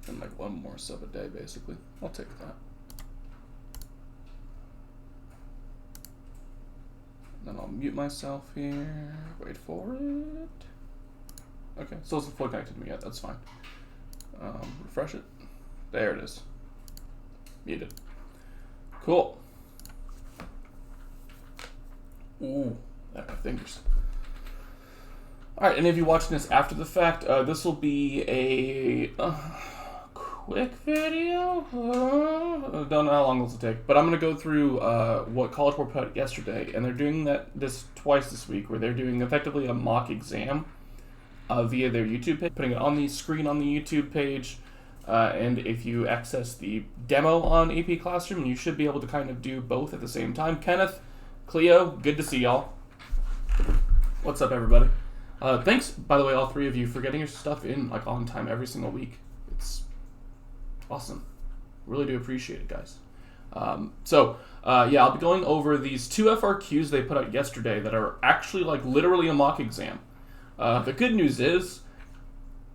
And like one more sub a day, basically. I'll take that. Then I'll mute myself here. Wait for it. Okay, still isn't fully connected to me yet. That's fine. Refresh it. There it is. Muted. Cool. Ooh, that my fingers. All right, any of you watching this after the fact, this will be a quick video. Don't know how long this will take, but I'm gonna go through what College Board put out yesterday, and they're doing this twice this week, where they're doing effectively a mock exam via their YouTube page, putting it on the screen on the YouTube page. And if you access the demo on AP Classroom, you should be able to kind of do both at the same time. Kenneth, Cleo, good to see y'all. What's up, everybody? Thanks, by the way, all three of you, for getting your stuff in like on time every single week. It's awesome. Really do appreciate it, guys. Yeah, I'll be going over these 2 FRQs they put out yesterday that are actually like literally a mock exam. The good news is,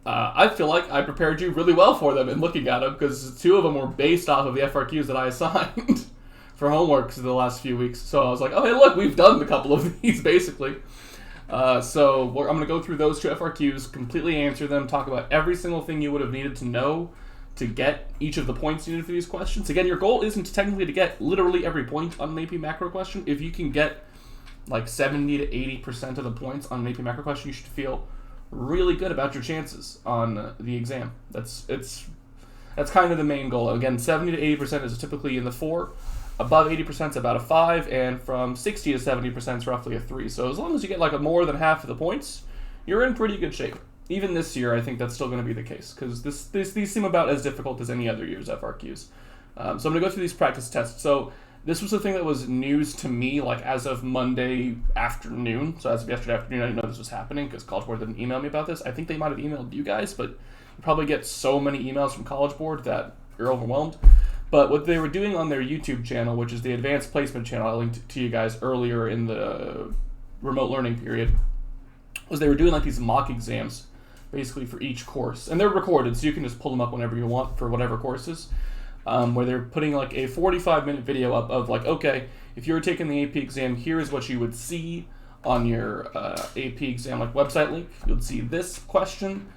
I feel like I prepared you really well for them in looking at them, because 2 of them were based off of the FRQs that I assigned for homework the last few weeks. So I was like, oh, hey, look, we've done a couple of these, basically. I'm going to go through those 2 FRQs, completely answer them, talk about every single thing you would have needed to know to get each of the points needed for these questions. Again, your goal isn't technically to get literally every point on an AP Macro question. If you can get like 70 to 80% of the points on an AP Macro question, you should feel really good about your chances on the exam. That's kind of the main goal. Again, 70 to 80% is typically in the 4. Above 80% is about a 5, and from 60 to 70% is roughly a 3. So as long as you get like more than half of the points, you're in pretty good shape. Even this year, I think that's still going to be the case, because these seem about as difficult as any other year's FRQs. So I'm going to go through these practice tests. So this was the thing that was news to me, like as of Monday afternoon. So as of yesterday afternoon, I didn't know this was happening because College Board didn't email me about this. I think they might have emailed you guys, but you probably get so many emails from College Board that you're overwhelmed. But what they were doing on their YouTube channel, which is the Advanced Placement channel I linked to you guys earlier in the remote learning period, was they were doing like these mock exams, basically for each course. And they're recorded, so you can just pull them up whenever you want for whatever courses. Where they're putting like a 45-minute video up of like, okay, if you were taking the AP exam, here's what you would see on your AP exam like website link. You'd see this question.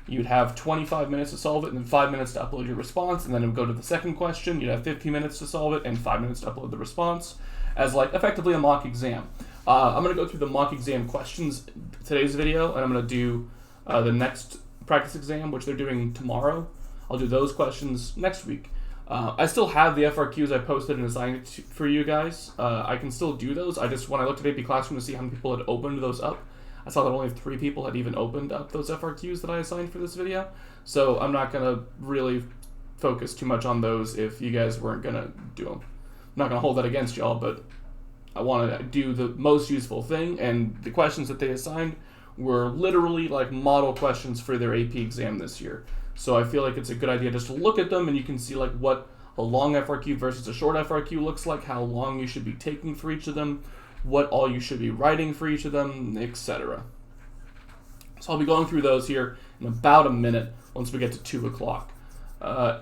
You'd have 25 minutes to solve it, and then 5 minutes to upload your response, and then it would go to the second question. You'd have 15 minutes to solve it, and 5 minutes to upload the response, as like effectively a mock exam. I'm going to go through the mock exam questions today's video, and I'm going to do the next practice exam, which they're doing tomorrow. I'll do those questions next week. I still have the FRQs I posted and assigned for you guys. I can still do those. When I looked at AP Classroom to see how many people had opened those up, I saw that only 3 people had even opened up those FRQs that I assigned for this video. So I'm not going to really focus too much on those if you guys weren't going to do them. I'm not going to hold that against y'all, but I want to do the most useful thing, and the questions that they assigned were literally like model questions for their AP exam this year. So I feel like it's a good idea just to look at them, and you can see like what a long FRQ versus a short FRQ looks like, how long you should be taking for each of them, what all you should be writing for each of them, etc. So I'll be going through those here in about a minute once we get to 2 o'clock.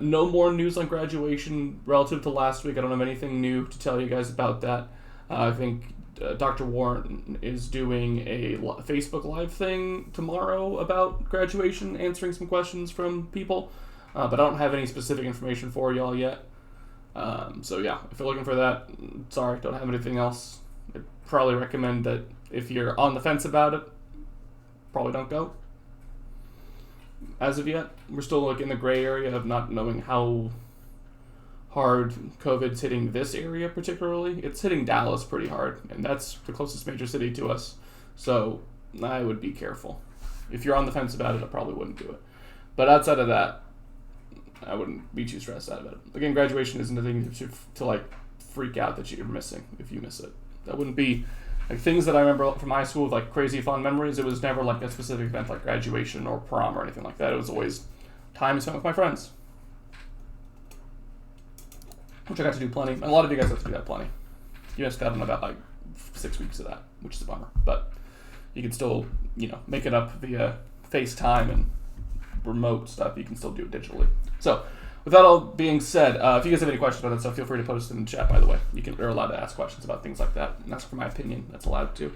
No more news on graduation relative to last week. I don't have anything new to tell you guys about that. I think Dr. Warren is doing a Facebook Live thing tomorrow about graduation, answering some questions from people, but I don't have any specific information for y'all yet. So yeah, if you're looking for that, sorry, don't have anything else. I'd probably recommend that if you're on the fence about it, probably don't go. As of yet, we're still like in the gray area of not knowing how hard COVID's hitting this area particularly. It's hitting Dallas pretty hard, and that's the closest major city to us. So I would be careful. If you're on the fence about it, I probably wouldn't do it. But outside of that, I wouldn't be too stressed out about it. Again, graduation isn't a thing to like freak out that you're missing if you miss it. That wouldn't be like things that I remember from high school with like crazy fun memories. It was never like a specific event like graduation or prom or anything like that. It was always time spent with my friends, which I got to do plenty. And a lot of you guys got to do that plenty. You just got about like 6 weeks of that, which is a bummer. But you can still, make it up via FaceTime and remote stuff, you can still do it digitally. So, with that all being said, if you guys have any questions about that stuff, feel free to post it in the chat, by the way. You're allowed to ask questions about things like that. And that's for my opinion. That's allowed to.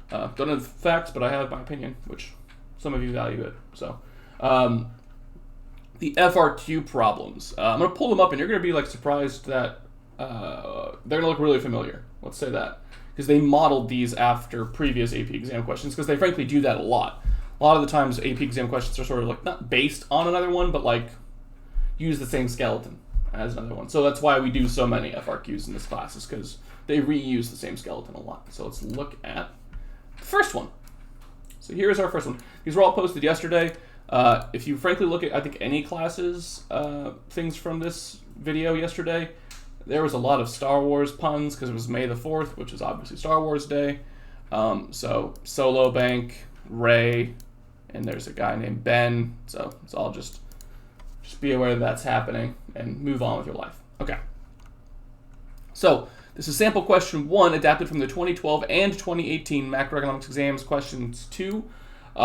Don't have facts, but I have my opinion, which some of you value it. So, the FRQ problems. I'm going to pull them up, and you're going to be like surprised that they're going to look really familiar. Let's say that. Because they modeled these after previous AP exam questions, because they frankly do that a lot. A lot of the times AP exam questions are sort of like not based on another one, but like use the same skeleton as another one. So that's why we do so many FRQs in this class, is because they reuse the same skeleton a lot. So let's look at the first one. So here's our first one. These were all posted yesterday. If you frankly look at, I think, any classes, things from this video yesterday, there was a lot of Star Wars puns because it was May the 4th, which is obviously Star Wars Day. So Solo Bank, Ray, and there's a guy named Ben. So it's all just be aware that that's happening and move on with your life. Okay. So this is sample question 1, adapted from the 2012 and 2018 macroeconomics exams. Questions 2.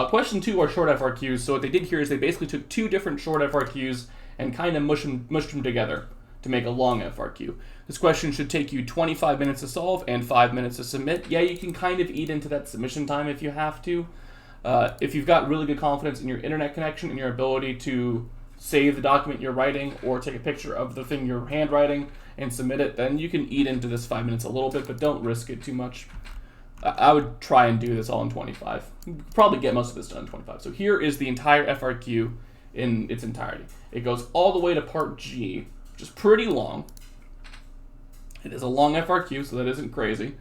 Question 2 are short FRQs. So what they did here is they basically took 2 different short FRQs and kind of mushed them together to make a long FRQ. This question should take you 25 minutes to solve and 5 minutes to submit. Yeah, you can kind of eat into that submission time if you have to. If you've got really good confidence in your internet connection and your ability to save the document you're writing or take a picture of the thing you're handwriting and submit it, then you can eat into this 5 minutes a little bit, but don't risk it too much. I would try and do this all in 25. You could probably get most of this done in 25. So here is the entire FRQ in its entirety. It goes all the way to part G, which is pretty long. It is a long FRQ, so that isn't crazy.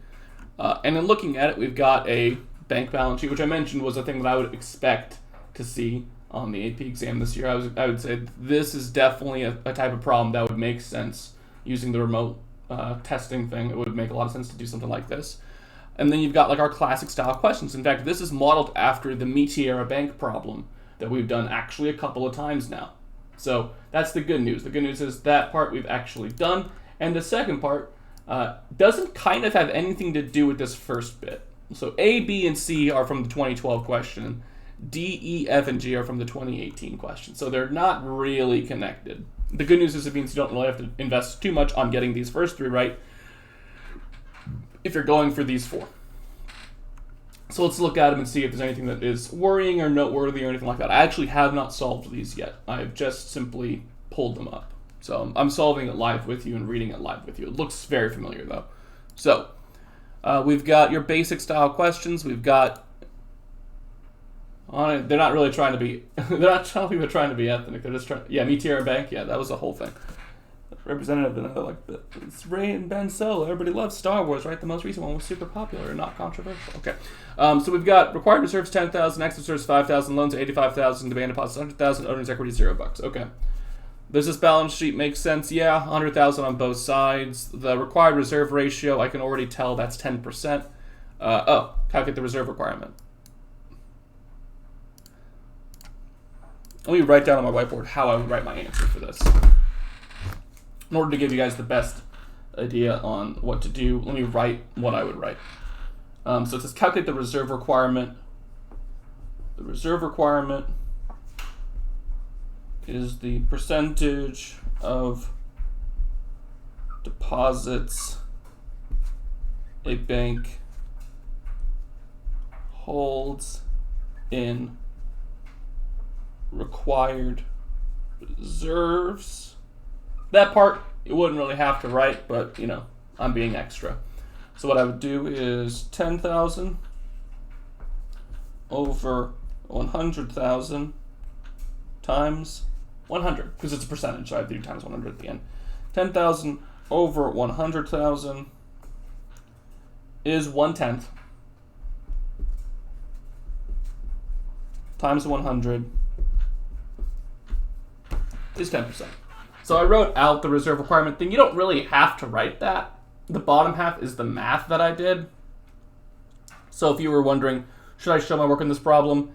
And then looking at it, we've got a bank balance sheet, which I mentioned was a thing that I would expect to see on the AP exam this year. I would say this is definitely a type of problem that would make sense using the remote testing thing. It would make a lot of sense to do something like this. And then you've got like our classic style questions. In fact, this is modeled after the Meteora bank problem that we've done actually a couple of times now. So that's the good news. The good news is that part we've actually done. And the second part doesn't kind of have anything to do with this first bit. So A, B, and C are from the 2012 question. D, E, F, and G are from the 2018 question. So they're not really connected. The good news is it means you don't really have to invest too much on getting these first 3 right if you're going for these 4. So let's look at them and see if there's anything that is worrying or noteworthy or anything like that. I actually have not solved these yet. I've just simply pulled them up. So I'm solving it live with you and reading it live with you. It looks very familiar though. So we've got your basic style questions. We've got on it. They're not really trying to be. They're not trying to be ethnic. They're just trying. Yeah, Meteora Bank. Yeah, that was the whole thing. Representative, and they're like, it's Ray and Ben Solo. Everybody loves Star Wars, right? The most recent one was super popular and not controversial. Okay. So we've got required reserves 10,000, active reserves 5,000, loans 85,000, demand deposits 100,000, owner's equity $0. Okay. Does this balance sheet make sense? Yeah, 100,000 on both sides. The required reserve ratio, I can already tell that's 10%. Calculate the reserve requirement. Let me write down on my whiteboard how I would write my answer for this. In order to give you guys the best idea on what to do, let me write what I would write. So it says calculate the reserve requirement. The reserve requirement is the percentage of deposits a bank holds in required reserves. That part you wouldn't really have to write, but you know, I'm being extra. So what I would do is 10,000 over 100,000 times 100, because it's a percentage, so I have to do times 100 at the end. 10,000 over 100,000 is 1/10 times 100 is 10%. So I wrote out the reserve requirement thing. You don't really have to write that. The bottom half is the math that I did. So if you were wondering, should I show my work on this problem?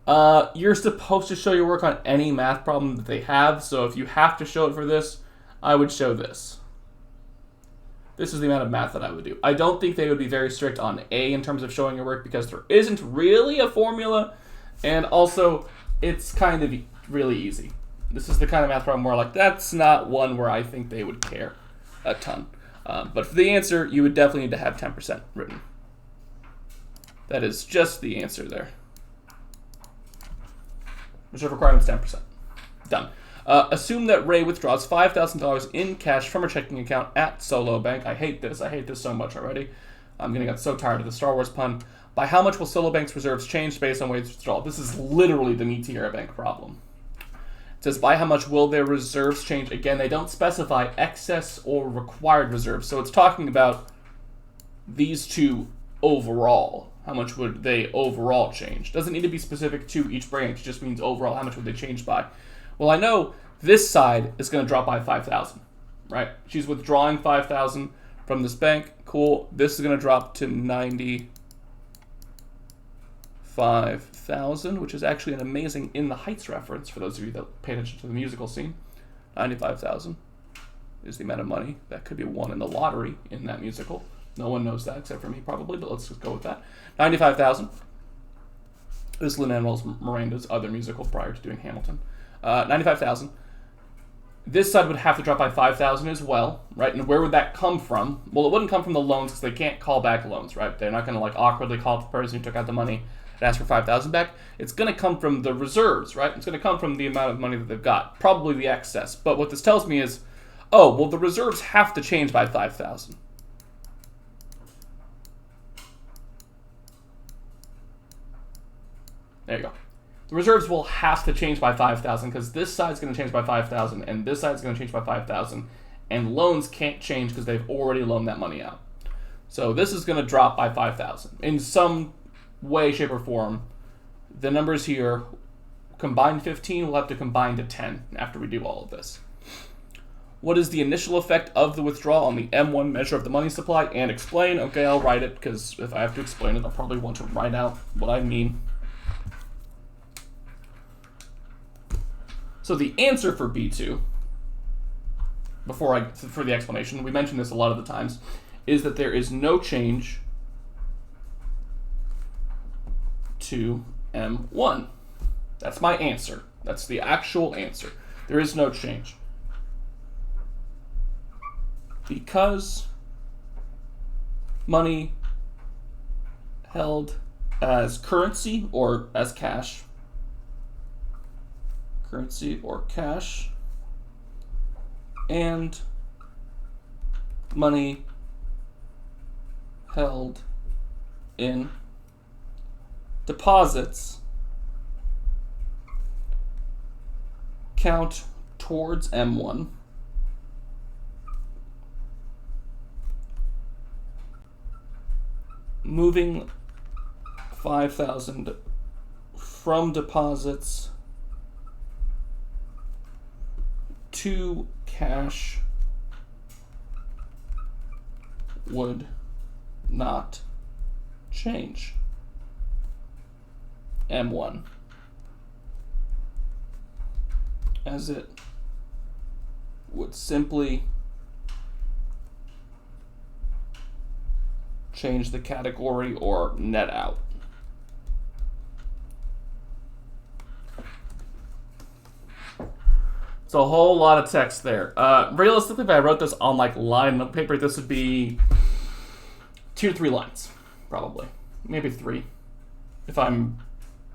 You're supposed to show your work on any math problem that they have. So if you have to show it for this, I would show this. This is the amount of math that I would do. I don't think they would be very strict on A in terms of showing your work because there isn't really a formula. And also, it's kind of really easy. This is the kind of math problem where like that's not one where I think they would care a ton. But for the answer, you would definitely need to have 10% written. That is just the answer there. Reserve requirements 10%. Done. Assume that Ray withdraws $5,000 in cash from her checking account at Solo Bank. I hate this. I hate this so much already. I'm going to get so tired of the Star Wars pun. By how much will Solo Bank's reserves change based on Ray's withdrawal? This is literally the Meteor Bank problem. It says, by how much will their reserves change? Again, they don't specify excess or required reserves. So it's talking about these two overall. How much would they overall change? Doesn't need to be specific to each branch. It just means overall, how much would they change by? Well, I know this side is going to drop by 5,000, right? She's withdrawing 5,000 from this bank. Cool. This is going to drop to 95,000, which is actually an amazing In the Heights reference for those of you that pay attention to the musical scene. 95,000 is the amount of money that could be won in the lottery in that musical. No one knows that except for me probably, but let's just go with that. 95,000. This is Lin-Manuel Miranda's other musical prior to doing Hamilton. 95,000. This side would have to drop by 5,000 as well, right? And where would that come from? Well, it wouldn't come from the loans because they can't call back loans, right? They're not going to like awkwardly call the person who took out the money and ask for 5,000 back. It's going to come from the reserves, right? It's going to come from the amount of money that they've got, probably the excess. But what this tells me is, oh, well, the reserves have to change by 5,000. There you go. The reserves will have to change by 5,000 because this side's going to change by 5,000 and this side's going to change by 5,000, and loans can't change because they've already loaned that money out. So this is going to drop by 5,000 in some way, shape, or form. The numbers here combined 15 will have to combine to 10 after we do all of this. What is the initial effect of the withdrawal on the M1 measure of the money supply? And explain. Okay, I'll write it because if I have to explain it, I'll probably want to write out what I mean. So the answer for B2, for the explanation, we mentioned this a lot of the times, is that there is no change to M1. That's my answer. That's the actual answer. There is no change. Because money held as currency or as cash, and money held in deposits count towards M1, moving 5,000 from deposits to cash would not change M1, as it would simply change the category or net out. It's a whole lot of text there. Realistically, if I wrote this on like line of paper, this would be 2 to 3 lines, probably. Maybe 3. Probably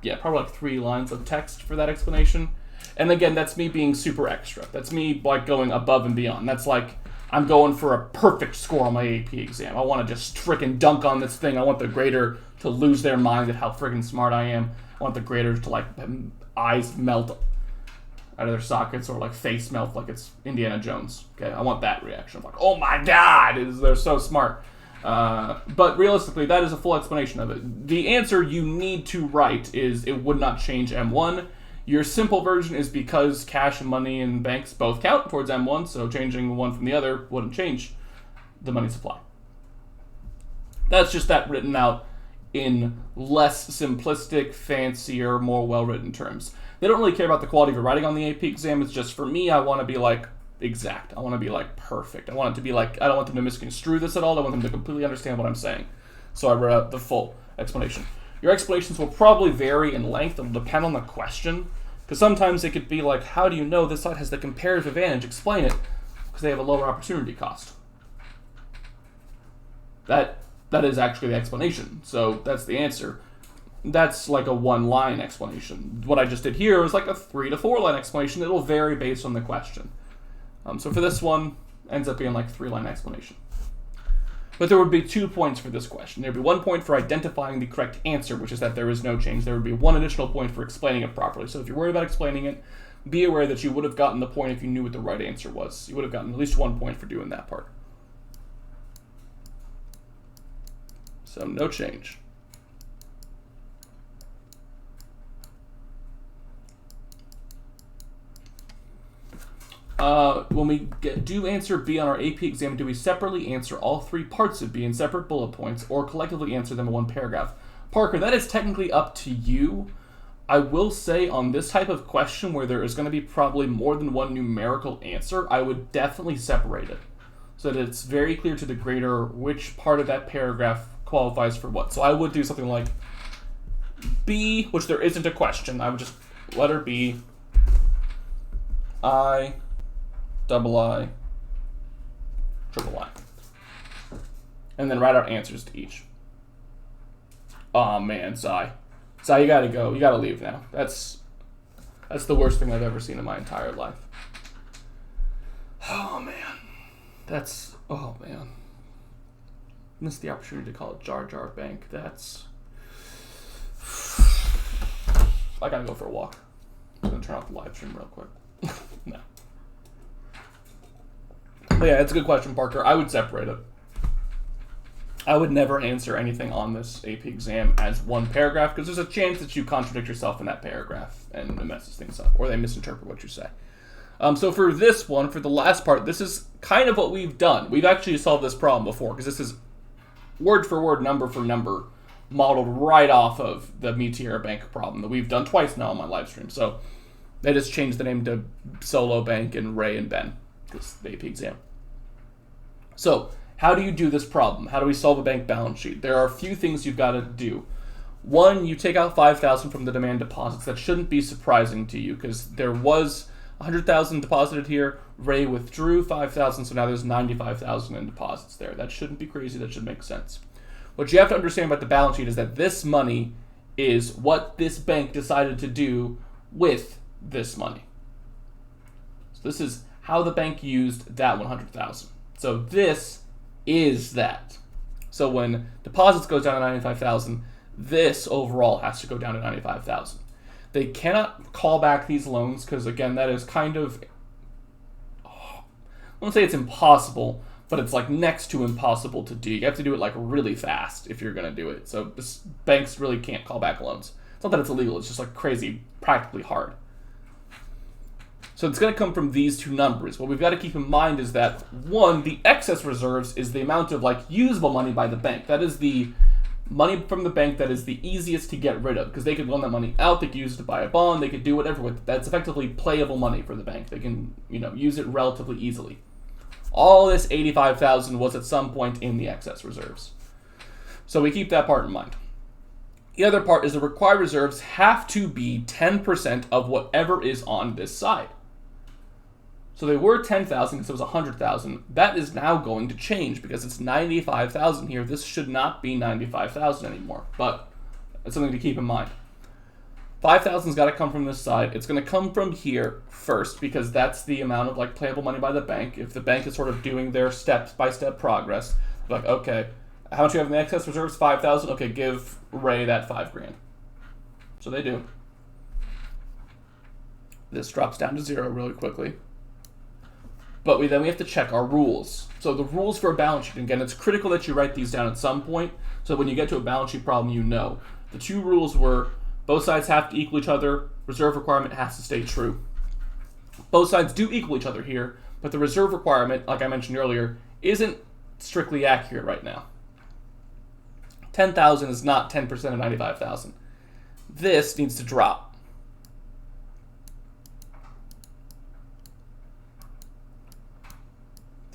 like 3 lines of text for that explanation. And again, that's me being super extra. That's me like going above and beyond. That's like I'm going for a perfect score on my AP exam. I want to just frickin' dunk on this thing. I want the grader to lose their mind at how friggin' smart I am. I want the grader to like eyes melt out of their sockets or like face melt like it's Indiana Jones. Okay, I want that reaction of like, oh my god, they're so smart. But realistically, that is a full explanation of it. The answer you need to write is it would not change M1. Your simple version is because cash and money and banks both count towards M1, so changing one from the other wouldn't change the money supply. That's just that written out in less simplistic, fancier, more well-written terms. They don't really care about the quality of your writing on the AP exam. It's just, for me, I want to be like exact. I want to be like perfect. I want it to be like, I don't want them to misconstrue this at all. I want them to completely understand what I'm saying. So I wrote out the full explanation. Your explanations will probably vary in length. It'll depend on the question. Because sometimes it could be like, how do you know this side has the comparative advantage? Explain it. Because they have a lower opportunity cost. That is actually the explanation. So that's the answer. That's like a one-line explanation. What I just did here was like a 3 to 4 line explanation. It'll vary based on the question. So for this one, ends up being like 3-line explanation. But there would be 2 points for this question. There would be 1 point for identifying the correct answer, which is that there is no change. There would be 1 additional point for explaining it properly. So if you're worried about explaining it, be aware that you would have gotten the point if you knew what the right answer was. You would have gotten at least 1 point for doing that part. So no change. When we do answer B on our AP exam, do we separately answer all 3 parts of B in separate bullet points or collectively answer them in 1 paragraph? Parker, that is technically up to you. I will say on this type of question where there is going to be probably more than 1 numerical answer, I would definitely separate it so that it's very clear to the grader which part of that paragraph qualifies for what. So I would do something like B, which there isn't a question. I would just letter B, I, double I, triple I. And then write out answers to each. Oh man, Cy. Cy, you gotta go. You gotta leave now. That's the worst thing I've ever seen in my entire life. Oh man. Oh man. Missed the opportunity to call it Jar Jar Bank. That's... I gotta go for a walk. I'm gonna turn off the live stream real quick. No. But yeah, it's a good question, Parker. I would separate it. I would never answer anything on this AP exam as 1 paragraph because there's a chance that you contradict yourself in that paragraph and it messes things up or they misinterpret what you say. So for this one, for the last part, this is kind of what we've done. We've actually solved this problem before because this is word for word, number for number, modeled right off of the Meteor Bank problem that we've done twice now on my live stream. So they just changed the name to Solo Bank and Ray and Ben because the AP exam. So how do you do this problem? How do we solve a bank balance sheet? There are a few things you've got to do. 1, you take out $5,000 from the demand deposits. That shouldn't be surprising to you because there was $100,000 deposited here. Ray withdrew $5,000, so now there's $95,000 in deposits there. That shouldn't be crazy. That should make sense. What you have to understand about the balance sheet is that this money is what this bank decided to do with this money. So this is how the bank used that $100,000. So this is that. So when deposits goes down to $95,000, this overall has to go down to $95,000. They cannot call back these loans because, again, that is kind of, I won't say it's impossible, but it's like next to impossible to do. You have to do it like really fast if you're going to do it. So banks really can't call back loans. It's not that it's illegal, it's just like crazy, practically hard. So it's going to come from these 2 numbers. What we've got to keep in mind is that, 1, the excess reserves is the amount of like usable money by the bank. That is the money from the bank that is the easiest to get rid of because they could loan that money out, they could use it to buy a bond, they could do whatever with it. That's effectively playable money for the bank. They can, use it relatively easily. All this $85,000 was at some point in the excess reserves. So we keep that part in mind. The other part is the required reserves have to be 10% of whatever is on this side. So they were 10,000 because it was 100,000. That is now going to change because it's 95,000 here. This should not be 95,000 anymore, but it's something to keep in mind. 5,000's got to come from this side. It's going to come from here first because that's the amount of like playable money by the bank. If the bank is sort of doing their step-by-step progress, like, okay, how much do you have in the excess reserves? 5,000. Okay, give Ray that $5,000. So they do. This drops down to 0 really quickly. But then we have to check our rules. So the rules for a balance sheet, again, it's critical that you write these down at some point. So when you get to a balance sheet problem, you know. The 2 rules were both sides have to equal each other. Reserve requirement has to stay true. Both sides do equal each other here, but the reserve requirement, like I mentioned earlier, isn't strictly accurate right now. 10,000 is not 10% of 95,000. This needs to drop.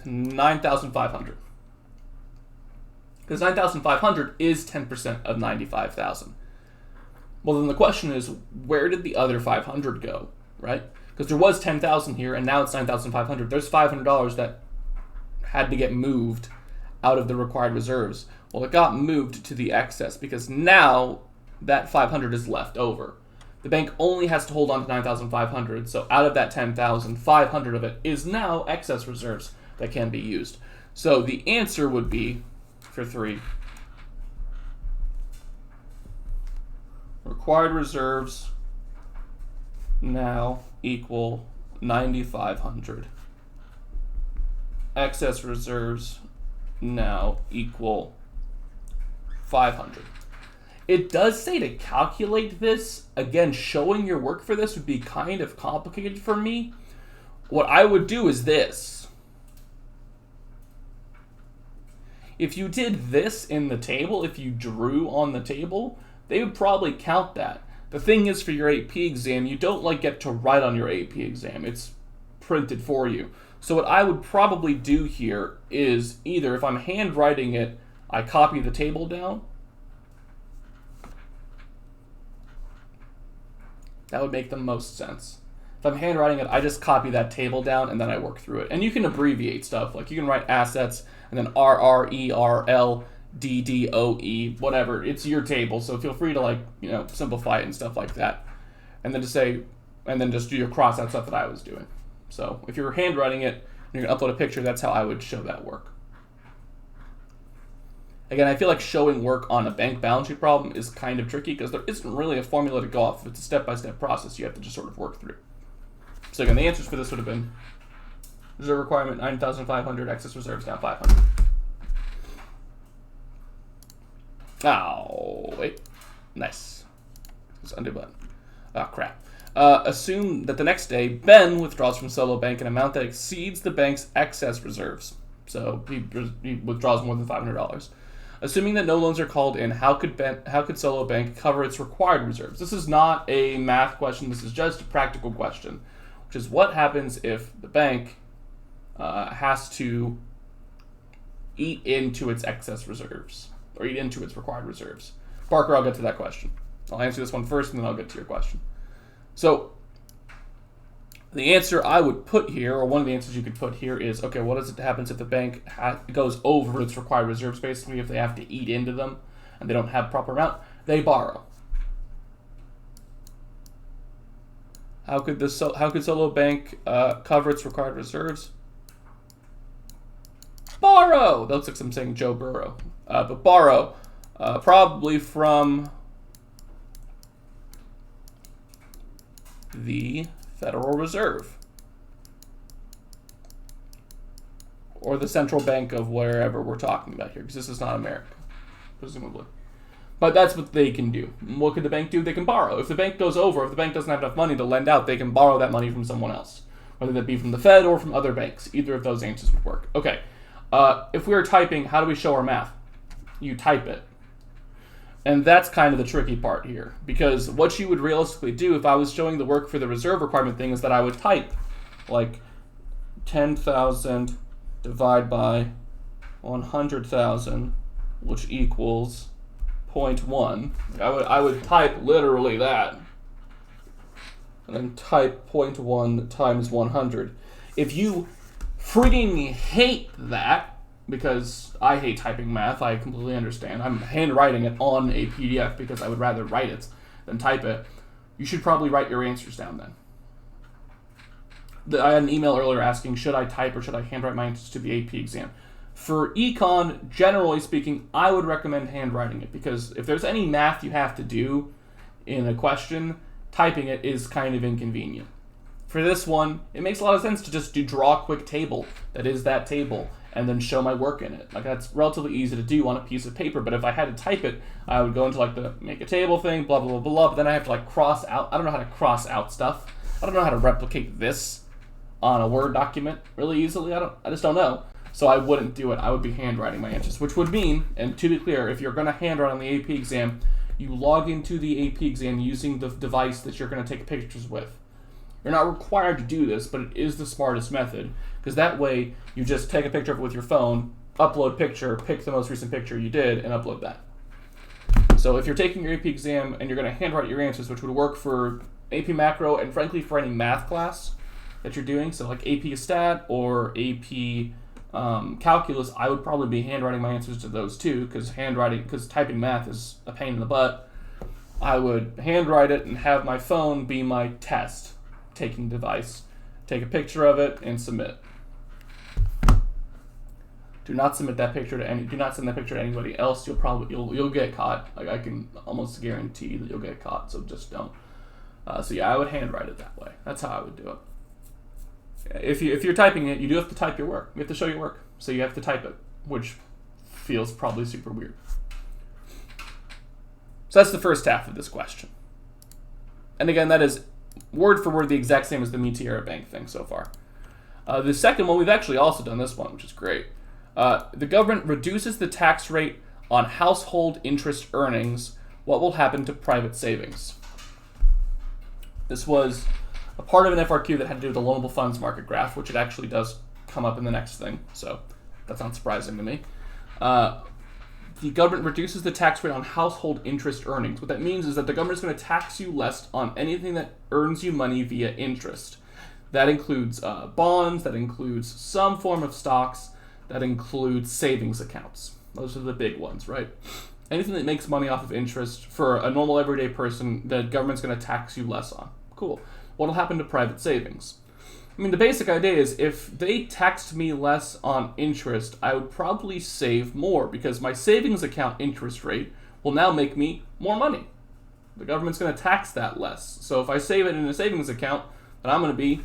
To 9,500. Because 9,500 is 10% of 95,000. Well, then the question is, where did the other 500 go, right? Because there was 10,000 here, and now it's 9,500. There's $500 that had to get moved out of the required reserves. Well, it got moved to the excess because now that 500 is left over. The bank only has to hold on to 9,500, so out of that 10,000, 500 of it is now excess reserves that can be used. So the answer would be, for 3, required reserves now equal 9,500. Excess reserves now equal 500. It does say to calculate this. Again, showing your work for this would be kind of complicated for me. What I would do is this. If you did this in the table, if you drew on the table, they would probably count that. The thing is, for your AP exam, you don't get to write on your AP exam. It's printed for you. So what I would probably do here is either, if I'm handwriting it, I copy the table down. That would make the most sense. If I'm handwriting it, I just copy that table down and then I work through it. And you can abbreviate stuff. Like you can write assets and then RRERLDDOE, whatever. It's your table, so feel free to simplify it and stuff like that. And then just do your cross-out stuff that I was doing. So if you're handwriting it and you're going to upload a picture, that's how I would show that work. Again, I feel like showing work on a bank balance sheet problem is kind of tricky because there isn't really a formula to go off. It's a step-by-step process you have to just sort of work through. So again, the answers for this would have been reserve requirement 9,500, excess reserves now 500. Oh, wait. Nice. Let's undo button. Oh, crap. Assume that the next day, Ben withdraws from Solo Bank an amount that exceeds the bank's excess reserves. So he withdraws more than $500. Assuming that no loans are called in, how could Solo Bank cover its required reserves? This is not a math question. This is just a practical question, which is what happens if the bank has to eat into its excess reserves or eat into its required reserves. Parker, I'll get to that question. I'll answer this one first, and then I'll get to your question. So the answer I would put here, or one of the answers you could put here is, okay, what happens if the bank goes over its required reserves, basically, if they have to eat into them and they don't have proper amount? They borrow. How could Solo Bank cover its required reserves? Borrow! That looks like I'm saying Joe Burrow. But borrow, probably from the Federal Reserve or the central bank of wherever we're talking about here, because this is not America, presumably. But that's what they can do. What could the bank do? They can borrow. If the bank goes over, if the bank doesn't have enough money to lend out, they can borrow that money from someone else, whether that be from the Fed or from other banks. Either of those answers would work. Okay, if we were typing, how do we show our math? You type it. And that's kind of the tricky part here, because what you would realistically do if I was showing the work for the reserve requirement thing is that I would type like 10,000 divided by 100,000, which equals 0.1. I would type literally that, and then type 0.1 times 100. If you freaking hate that, because I hate typing math, I completely understand. I'm handwriting it on a PDF because I would rather write it than type it. You should probably write your answers down then. I had an email earlier asking, should I type or should I handwrite my answers to the AP exam? For econ, generally speaking, I would recommend handwriting it, because if there's any math you have to do in a question, typing it is kind of inconvenient. For this one, it makes a lot of sense to just draw a quick table that is that table and then show my work in it. Like, that's relatively easy to do on a piece of paper, but if I had to type it, I would go into the make a table thing, blah, blah, blah, blah, but then I have to cross out. I don't know how to cross out stuff. I don't know how to replicate this on a Word document really easily. I just don't know. So I wouldn't do it. I would be handwriting my answers, which would mean, and to be clear, if you're going to handwrite on the AP exam, you log into the AP exam using the device that you're going to take pictures with. You're not required to do this, but it is the smartest method, because that way you just take a picture of it with your phone, upload picture, pick the most recent picture you did, and upload that. So if you're taking your AP exam and you're going to handwrite your answers, which would work for AP Macro and frankly for any math class that you're doing, so like AP Stat or AP Calculus, I would probably be handwriting my answers to those too, because typing math is a pain in the butt. I would handwrite it and have my phone be my test taking device. Take a picture of it and submit. Do not submit that picture to do not send that picture to anybody else. You'll get caught. Like, I can almost guarantee that you'll get caught. So just don't. So yeah, I would handwrite it that way. That's how I would do it. If you're typing it, you do have to type your work. You have to show your work. So you have to type it, which feels probably super weird. So that's the first half of this question. And again, that is word for word the exact same as the Meteora Bank thing so far. The second one, we've actually also done this one, which is great. The government reduces the tax rate on household interest earnings. What will happen to private savings? This was a part of an FRQ that had to do with the loanable funds market graph, which it actually does come up in the next thing, so that's not surprising to me. The government reduces the tax rate on household interest earnings. What that means is that the government is going to tax you less on anything that earns you money via interest. That includes bonds, that includes some form of stocks, that includes savings accounts. Those are the big ones, right? Anything that makes money off of interest for a normal everyday person, the government's going to tax you less on. Cool. What will happen to private savings? I mean, the basic idea is if they taxed me less on interest, I would probably save more because my savings account interest rate will now make me more money. The government's going to tax that less. So if I save it in a savings account, then I'm going to be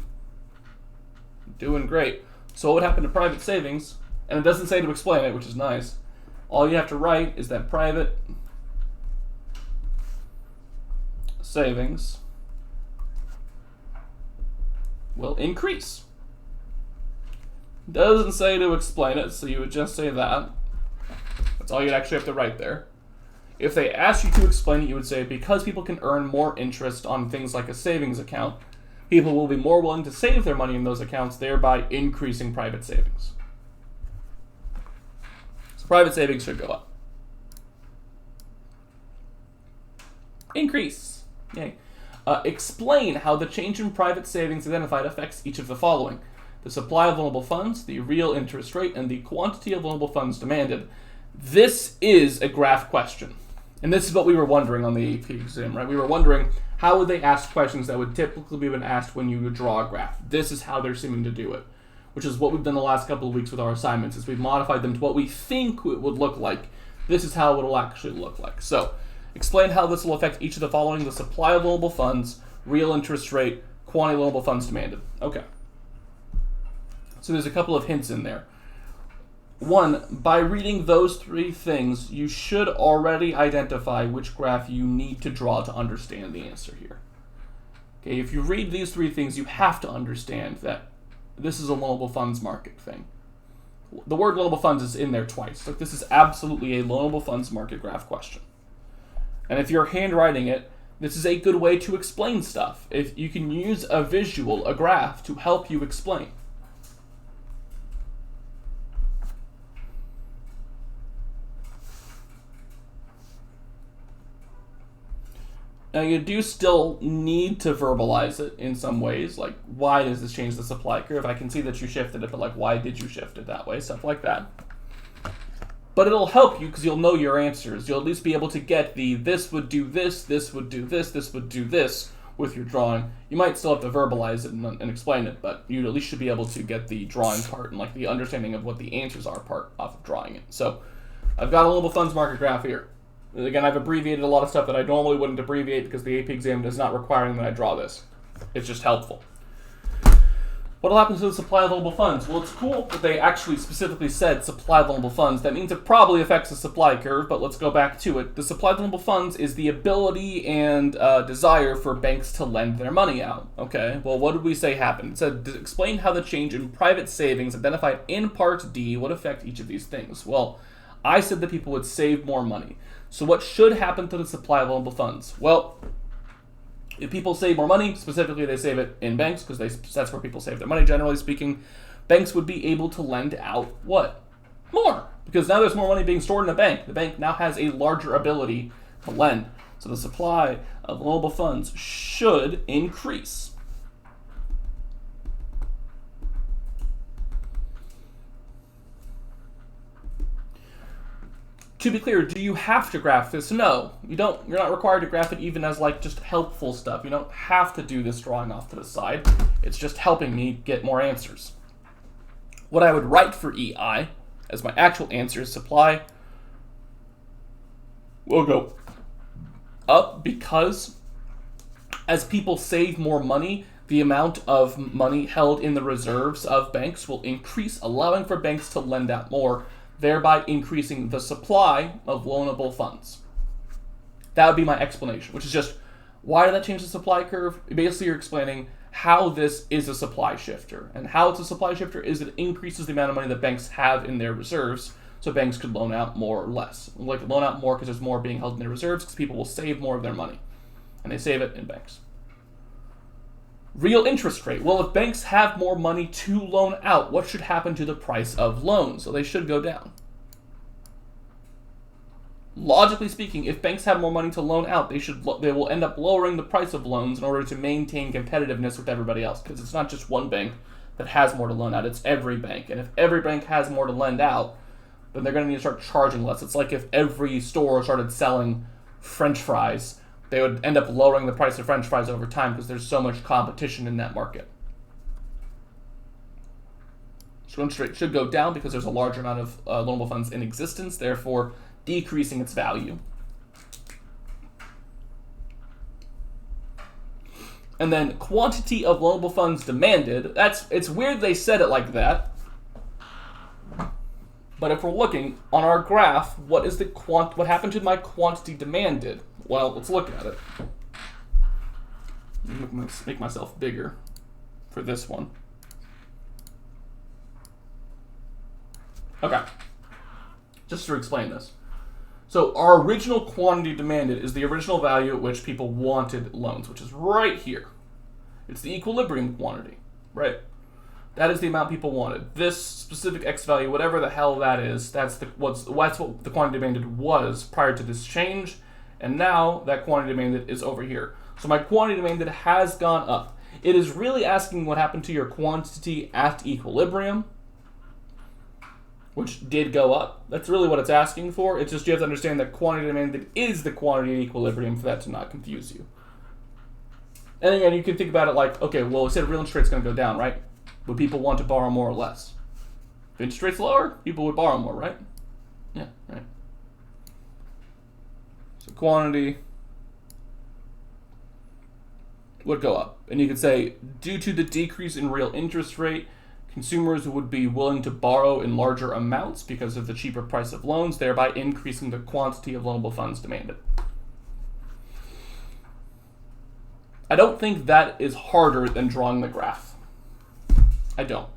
doing great. So what would happen to private savings? And it doesn't say to explain it, which is nice. All you have to write is that private savings will increase. Doesn't say to explain it, so you would just say that. That's all you'd actually have to write there. If they asked you to explain it, you would say, because people can earn more interest on things like a savings account, people will be more willing to save their money in those accounts, thereby increasing private savings. So private savings should go up. Increase. Yay. Explain how the change in private savings identified affects each of the following: the supply of loanable funds, the real interest rate, and the quantity of loanable funds demanded. This is a graph question. And this is what we were wondering on the AP exam, right? We were wondering how would they ask questions that would typically be been asked when you would draw a graph. This is how they're seeming to do it, which is what we've done the last couple of weeks with our assignments, is we've modified them to what we think it would look like. This is how it will actually look like. So, explain how this will affect each of the following: the supply of loanable funds, real interest rate, quantity of loanable funds demanded. Okay. So there's a couple of hints in there. One, by reading those three things, you should already identify which graph you need to draw to understand the answer here. Okay, if you read these three things, you have to understand that this is a loanable funds market thing. The word loanable funds is in there twice. Like, this is absolutely a loanable funds market graph question. And if you're handwriting it, this is a good way to explain stuff. If you can use a visual, a graph, to help you explain. Now, you do still need to verbalize it in some ways, like, why does this change the supply curve? I can see that you shifted it, but, like, why did you shift it that way? Stuff like that. But it'll help you because you'll know your answers. You'll at least be able to get the this would do this, this would do this, this would do this with your drawing. You might still have to verbalize it and explain it, but you at least should be able to get the drawing part and, like, the understanding of what the answers are part off of drawing it. So I've got a loanable funds market graph here. Again, I've abbreviated a lot of stuff that I normally wouldn't abbreviate because the AP exam is not requiring that I draw this. It's just helpful. What will happen to the supply of loanable funds? Well, it's cool that they actually specifically said supply of loanable funds. That means it probably affects the supply curve, but let's go back to it. The supply of loanable funds is the ability and desire for banks to lend their money out. Okay, well, what did we say happened? It said, explain how the change in private savings identified in Part D would affect each of these things. Well, I said that people would save more money. So what should happen to the supply of loanable funds? Well, if people save more money, specifically they save it in banks, because that's where people save their money, generally speaking, banks would be able to lend out what? More. Because now there's more money being stored in a bank. The bank now has a larger ability to lend. So the supply of loanable funds should increase. To be clear, do you have to graph this? No, you don't. You're not required to graph it even as like just helpful stuff. You don't have to do this drawing off to the side. It's just helping me get more answers. What I would write for EI as my actual answer is supply will go up because as people save more money, the amount of money held in the reserves of banks will increase, allowing for banks to lend out more, thereby increasing the supply of loanable funds. That would be my explanation, which is just, why did that change the supply curve? Basically, you're explaining how this is a supply shifter. And how it's a supply shifter is it increases the amount of money that banks have in their reserves, so banks could loan out more or less. Like loan out more because there's more being held in their reserves because people will save more of their money. And they save it in banks. Real interest rate. Well, if banks have more money to loan out, what should happen to the price of loans? So they should go down. Logically speaking, if banks have more money to loan out, they will end up lowering the price of loans in order to maintain competitiveness with everybody else. Because it's not just one bank that has more to loan out, it's every bank. And if every bank has more to lend out, then they're going to need to start charging less. It's like if every store started selling French fries, they would end up lowering the price of French fries over time because there's so much competition in that market. So interest rate should go down because there's a larger amount of loanable funds in existence, therefore decreasing its value. And then quantity of loanable funds demanded. It's weird they said it like that. But if we're looking on our graph, what happened to my quantity demanded? Well, let's look at it. Make myself bigger for this one. Okay. Just to explain this. So our original quantity demanded is the original value at which people wanted loans, which is right here. It's the equilibrium quantity, right? That is the amount people wanted. This specific X value, whatever the hell that is, that's what the quantity demanded was prior to this change. And now that quantity demanded is over here. So my quantity demanded has gone up. It is really asking what happened to your quantity at equilibrium, which did go up. That's really what it's asking for. It's just you have to understand that quantity demanded is the quantity at equilibrium for that to not confuse you. And again, you can think about it like, okay, well, we said real interest rate's going to go down, right? Would people want to borrow more or less? If interest rate's lower, people would borrow more, right? Yeah, right. So quantity would go up. And you could say, due to the decrease in real interest rate, consumers would be willing to borrow in larger amounts because of the cheaper price of loans, thereby increasing the quantity of loanable funds demanded. I don't think that is harder than drawing the graph. I don't.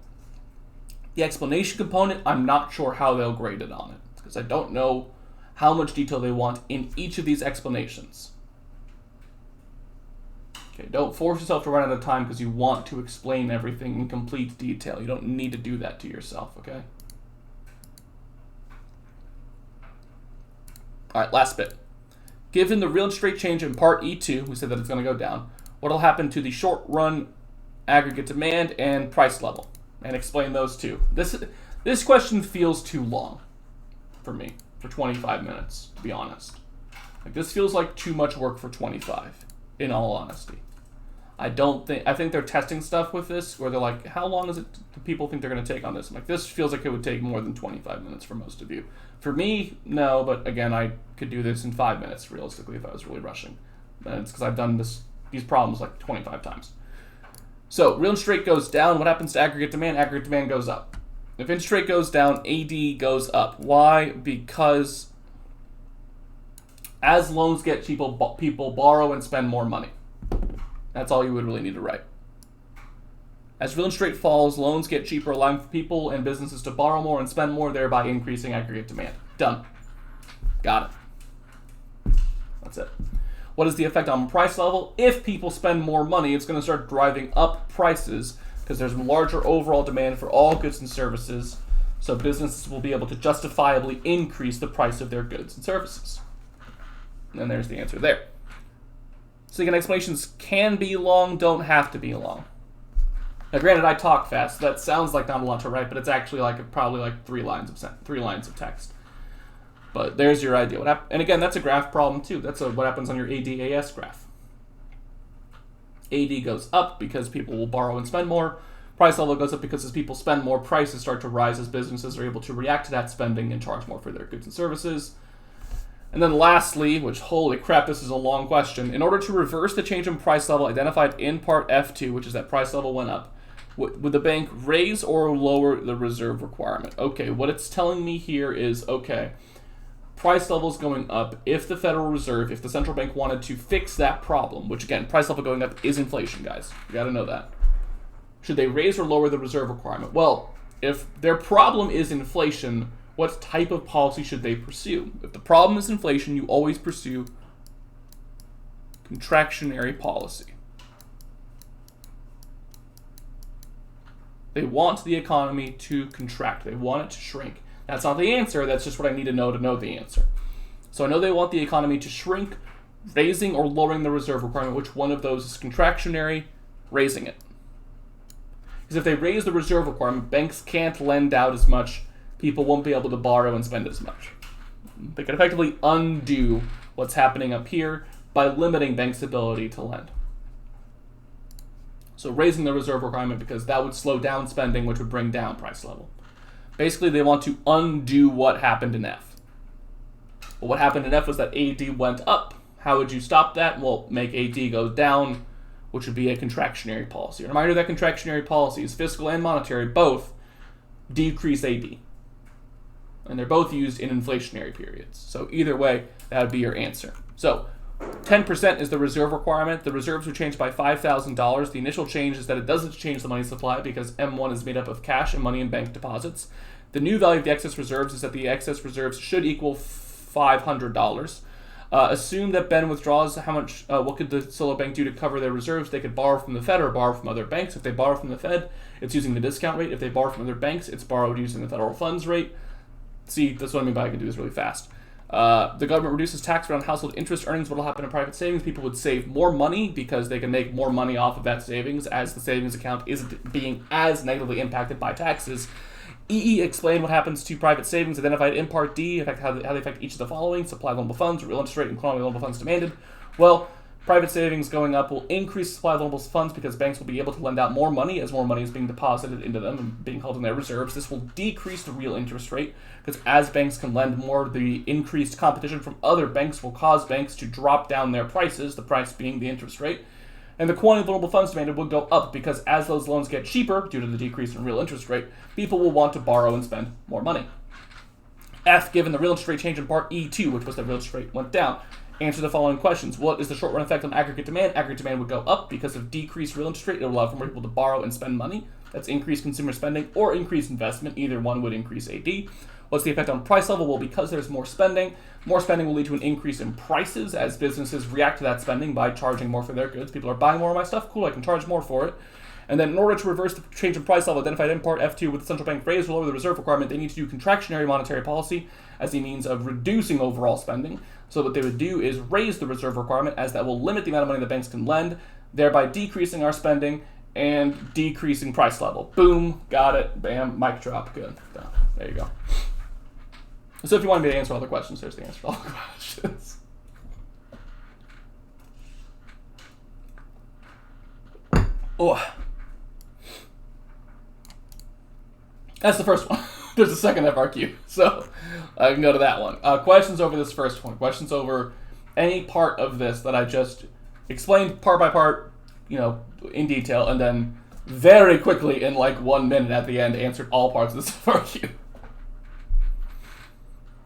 The explanation component, I'm not sure how they'll grade it on it, because I don't know how much detail they want in each of these explanations. Okay, don't force yourself to run out of time because you want to explain everything in complete detail. You don't need to do that to yourself, okay? All right, last bit. Given the real interest rate change in part E2, we said that it's going to go down, what will happen to the short-run aggregate demand and price level? And explain those two. This question feels too long for me, for 25 minutes, to be honest. Like, this feels like too much work for 25, in all honesty. I think they're testing stuff with this, where they're like, how long do people think they're going to take on this? I'm like, this feels like it would take more than 25 minutes for most of you. For me, no, but again, I could do this in 5 minutes, realistically, if I was really rushing. And it's because I've done these problems like 25 times. So, real interest rate goes down. What happens to aggregate demand? Aggregate demand goes up. If interest rate goes down, AD goes up. Why? Because as loans get cheaper, people borrow and spend more money. That's all you would really need to write. As real interest rate falls, loans get cheaper, allowing people and businesses to borrow more and spend more, thereby increasing aggregate demand. Done. Got it. That's it. What is the effect on price level? If people spend more money, it's going to start driving up prices because there's larger overall demand for all goods and services, so businesses will be able to justifiably increase the price of their goods and services. And there's the answer there. So again, explanations can be long, don't have to be long. Now, granted, I talk fast, so that sounds like not a lot to write, but it's actually probably like 3 lines of text. But there's your idea. And again, that's a graph problem too. That's what happens on your ADAS graph. AD goes up because people will borrow and spend more. Price level goes up because as people spend more, prices start to rise as businesses are able to react to that spending and charge more for their goods and services. And then lastly, which holy crap, this is a long question. In order to reverse the change in price level identified in part F2, which is that price level went up, would the bank raise or lower the reserve requirement? Okay, what it's telling me here is, okay, price level's going up. If the Federal Reserve, if the central bank wanted to fix that problem, which again, price level going up is inflation, guys. You gotta know that. Should they raise or lower the reserve requirement? Well, if their problem is inflation, what type of policy should they pursue? If the problem is inflation, you always pursue contractionary policy. They want the economy to contract. They want it to shrink. That's not the answer. That's just what I need to know the answer. So I know they want the economy to shrink, raising or lowering the reserve requirement. Which one of those is contractionary? Raising it. Because if they raise the reserve requirement, banks can't lend out as much. People won't be able to borrow and spend as much. They can effectively undo what's happening up here by limiting banks' ability to lend. So raising the reserve requirement because that would slow down spending, which would bring down price level. Basically, they want to undo what happened in F. Well, what happened in F was that AD went up. How would you stop that? Well, make AD go down, which would be a contractionary policy. A reminder that contractionary policies, fiscal and monetary, both decrease AD. And they're both used in inflationary periods. So either way, that would be your answer. So 10% is the reserve requirement. The reserves would change by $5,000. The initial change is that it doesn't change the money supply because M1 is made up of cash and money in bank deposits. The new value of the excess reserves is that the excess reserves should equal $500. Assume that Ben withdraws how much, what could the solo bank do to cover their reserves? They could borrow from the Fed or borrow from other banks. If they borrow from the Fed, it's using the discount rate. If they borrow from other banks, it's borrowed using the federal funds rate. See, that's what I mean by I can do this really fast. The government reduces tax rate on household interest earnings. What will happen in private savings? People would save more money because they can make more money off of that savings as the savings account isn't being as negatively impacted by taxes. Explain what happens to private savings identified in Part D, how they affect each of the following: supply loanable funds, real interest rate, and quantity loanable funds demanded. Well, private savings going up will increase supply of loanable funds because banks will be able to lend out more money as more money is being deposited into them and being held in their reserves. This will decrease the real interest rate because as banks can lend more, the increased competition from other banks will cause banks to drop down their prices, the price being the interest rate. And the quantity of loanable funds demanded will go up because as those loans get cheaper due to the decrease in real interest rate, people will want to borrow and spend more money. F, given the real interest rate change in Part E2, which was the real interest rate went down, answer the following questions. What is the short-run effect on aggregate demand? Aggregate demand would go up because of decreased real interest rate. It will allow for more people to borrow and spend money. That's increased consumer spending or increased investment. Either one would increase AD. What's the effect on price level? Well, because there's more spending will lead to an increase in prices as businesses react to that spending by charging more for their goods. People are buying more of my stuff. Cool, I can charge more for it. And then in order to reverse the change in price level identified in Part F2 with the central bank raise or lower the reserve requirement, they need to do contractionary monetary policy as a means of reducing overall spending. So what they would do is raise the reserve requirement as that will limit the amount of money the banks can lend, thereby decreasing our spending and decreasing price level. Boom, got it, bam, mic drop, good. There you go. So if you want me to answer all the questions, there's the answer to all the questions. Oh. That's the first one. There's a second FRQ, so I can go to that one. Questions over this first one. Questions over any part of this that I just explained part by part, in detail, and then very quickly in like 1 minute at the end answered all parts of this FRQ.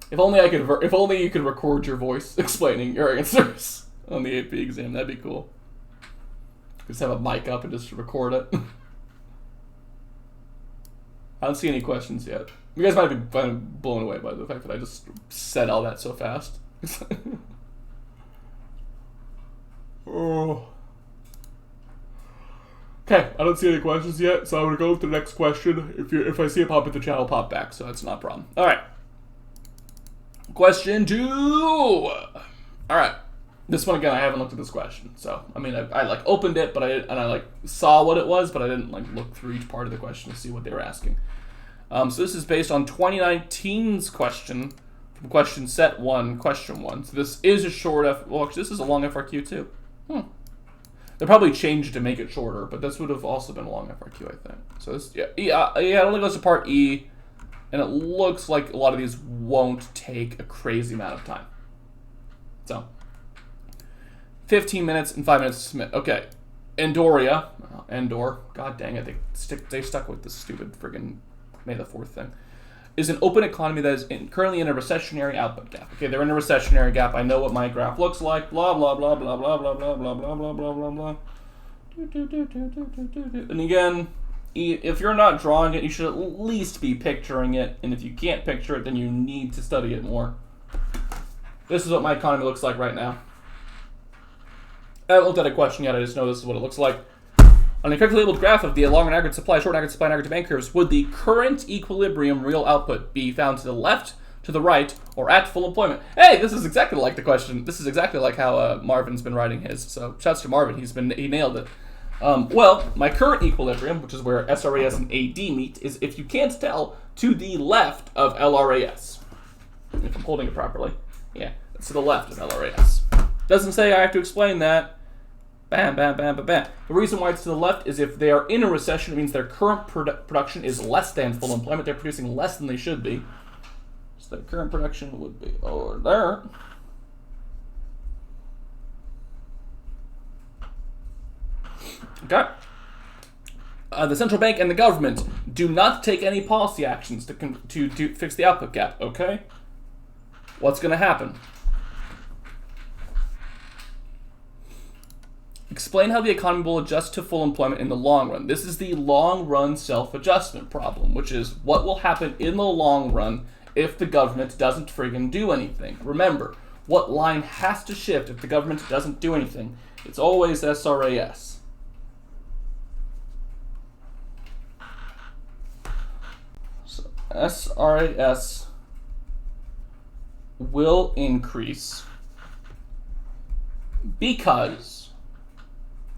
If only you could record your voice explaining your answers on the AP exam, that'd be cool. Just have a mic up and just record it. I don't see any questions yet. You guys might be kind of blown away by the fact that I just said all that so fast. Oh. Okay, I don't see any questions yet, so I'm gonna go with the next question. If I see it pop in the chat, I'll pop back, so that's not a problem. All right. Question 2. All right. This one again, I haven't looked at this question, so I mean, I like opened it, but I like saw what it was, but I didn't like look through each part of the question to see what they were asking. So this is based on 2019's question from question set 1, question 1. So this is a short well, actually, this is a long FRQ too. They probably changed to make it shorter, but this would have also been a long FRQ, I think. So this, yeah, it only goes to part E, and it looks like a lot of these won't take a crazy amount of time. So 15 minutes and 5 minutes to submit. Okay. Endor, god dang it, they stuck with this stupid friggin' May the 4th thing, is an open economy that is currently in a recessionary output gap. Okay, they're in a recessionary gap. I know what my graph looks like. Blah, blah, blah, blah, blah, blah, blah, blah, blah, blah, blah, blah, blah. And again, if you're not drawing it, you should at least be picturing it. And if you can't picture it, then you need to study it more. This is what my economy looks like right now. I haven't looked at a question yet, I just know this is what it looks like. On a correctly labeled graph of the long and aggregate supply, short and aggregate supply, and aggregate demand curves, would the current equilibrium real output be found to the left, to the right, or at full employment? Hey, this is exactly like the question. This is exactly like how Marvin's been writing his. So shouts to Marvin, he nailed it. Well, my current equilibrium, which is where SRAS and AD meet, is, if you can't tell, to the left of LRAS. If I'm holding it properly. Yeah, it's to the left of LRAS. Doesn't say I have to explain that. Bam, bam, bam, bam, bam. The reason why it's to the left is if they are in a recession, it means their current production is less than full employment. They're producing less than they should be. So their current production would be over there. Okay. The central bank and the government do not take any policy actions to fix the output gap. Okay? What's going to happen? Explain how the economy will adjust to full employment in the long run. This is the long-run self-adjustment problem, which is what will happen in the long run if the government doesn't friggin' do anything. Remember, what line has to shift if the government doesn't do anything? It's always SRAS. So SRAS will increase because...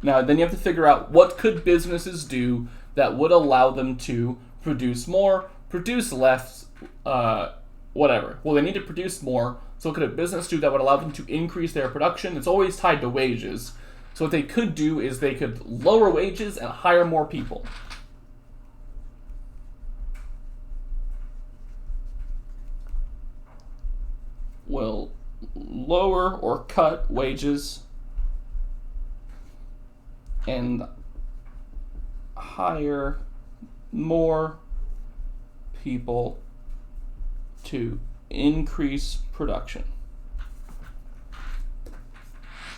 Now, then you have to figure out what could businesses do that would allow them to produce more, produce less, whatever. Well, they need to produce more, so what could a business do that would allow them to increase their production? It's always tied to wages. So what they could do is they could lower wages and hire more people. Will lower or cut wages and hire more people to increase production.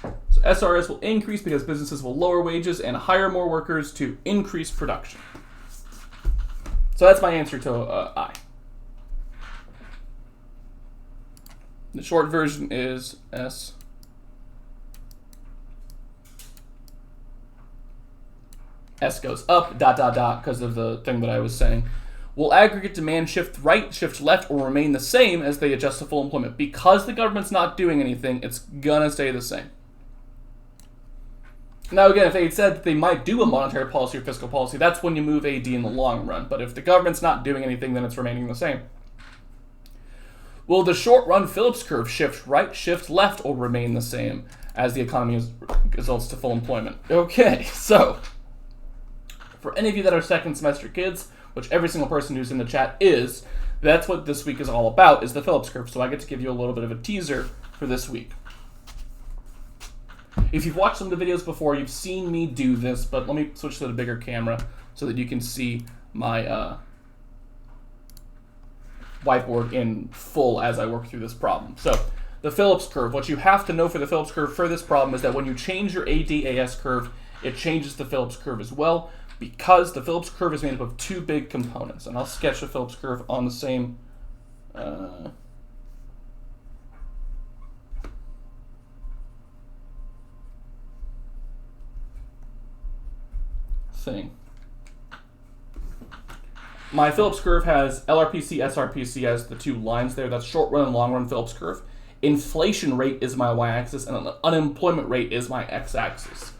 So SRS will increase because businesses will lower wages and hire more workers to increase production. So that's my answer to I. The short version is S. S goes up, dot, dot, dot, because of the thing that I was saying. Will aggregate demand shift right, shift left, or remain the same as they adjust to full employment? Because the government's not doing anything, it's gonna stay the same. Now again, if they had said that they might do a monetary policy or fiscal policy, that's when you move AD in the long run. But if the government's not doing anything, then it's remaining the same. Will the short-run Phillips curve shift right, shift left, or remain the same as the economy results to full employment? Okay, so... for any of you that are second semester kids, which every single person who's in the chat is, that's what this week is all about, is the Phillips curve. So I get to give you a little bit of a teaser for this week. If you've watched some of the videos before, you've seen me do this, but let me switch to the bigger camera so that you can see my whiteboard in full as I work through this problem. So the Phillips curve, what you have to know for the Phillips curve for this problem is that when you change your ADAS curve, it changes the Phillips curve as well, because the Phillips curve is made up of two big components. And I'll sketch the Phillips curve on the same thing. My Phillips curve has LRPC, SRPC as the two lines there. That's short run and long run Phillips curve. inflation rate is my y-axis, and unemployment rate is my x-axis.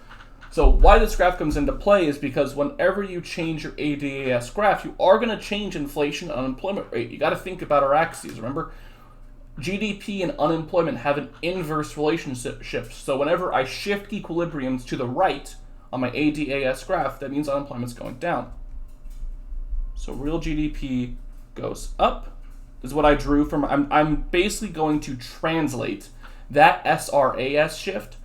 So why this graph comes into play is because whenever you change your ADAS graph, you are going to change inflation and unemployment rate. You got to think about our axes. Remember, GDP and unemployment have an inverse relationship. So whenever I shift equilibriums to the right on my ADAS graph, that means unemployment's going down. So real GDP goes up. This is what I drew from. I'm basically going to translate that SRAS shift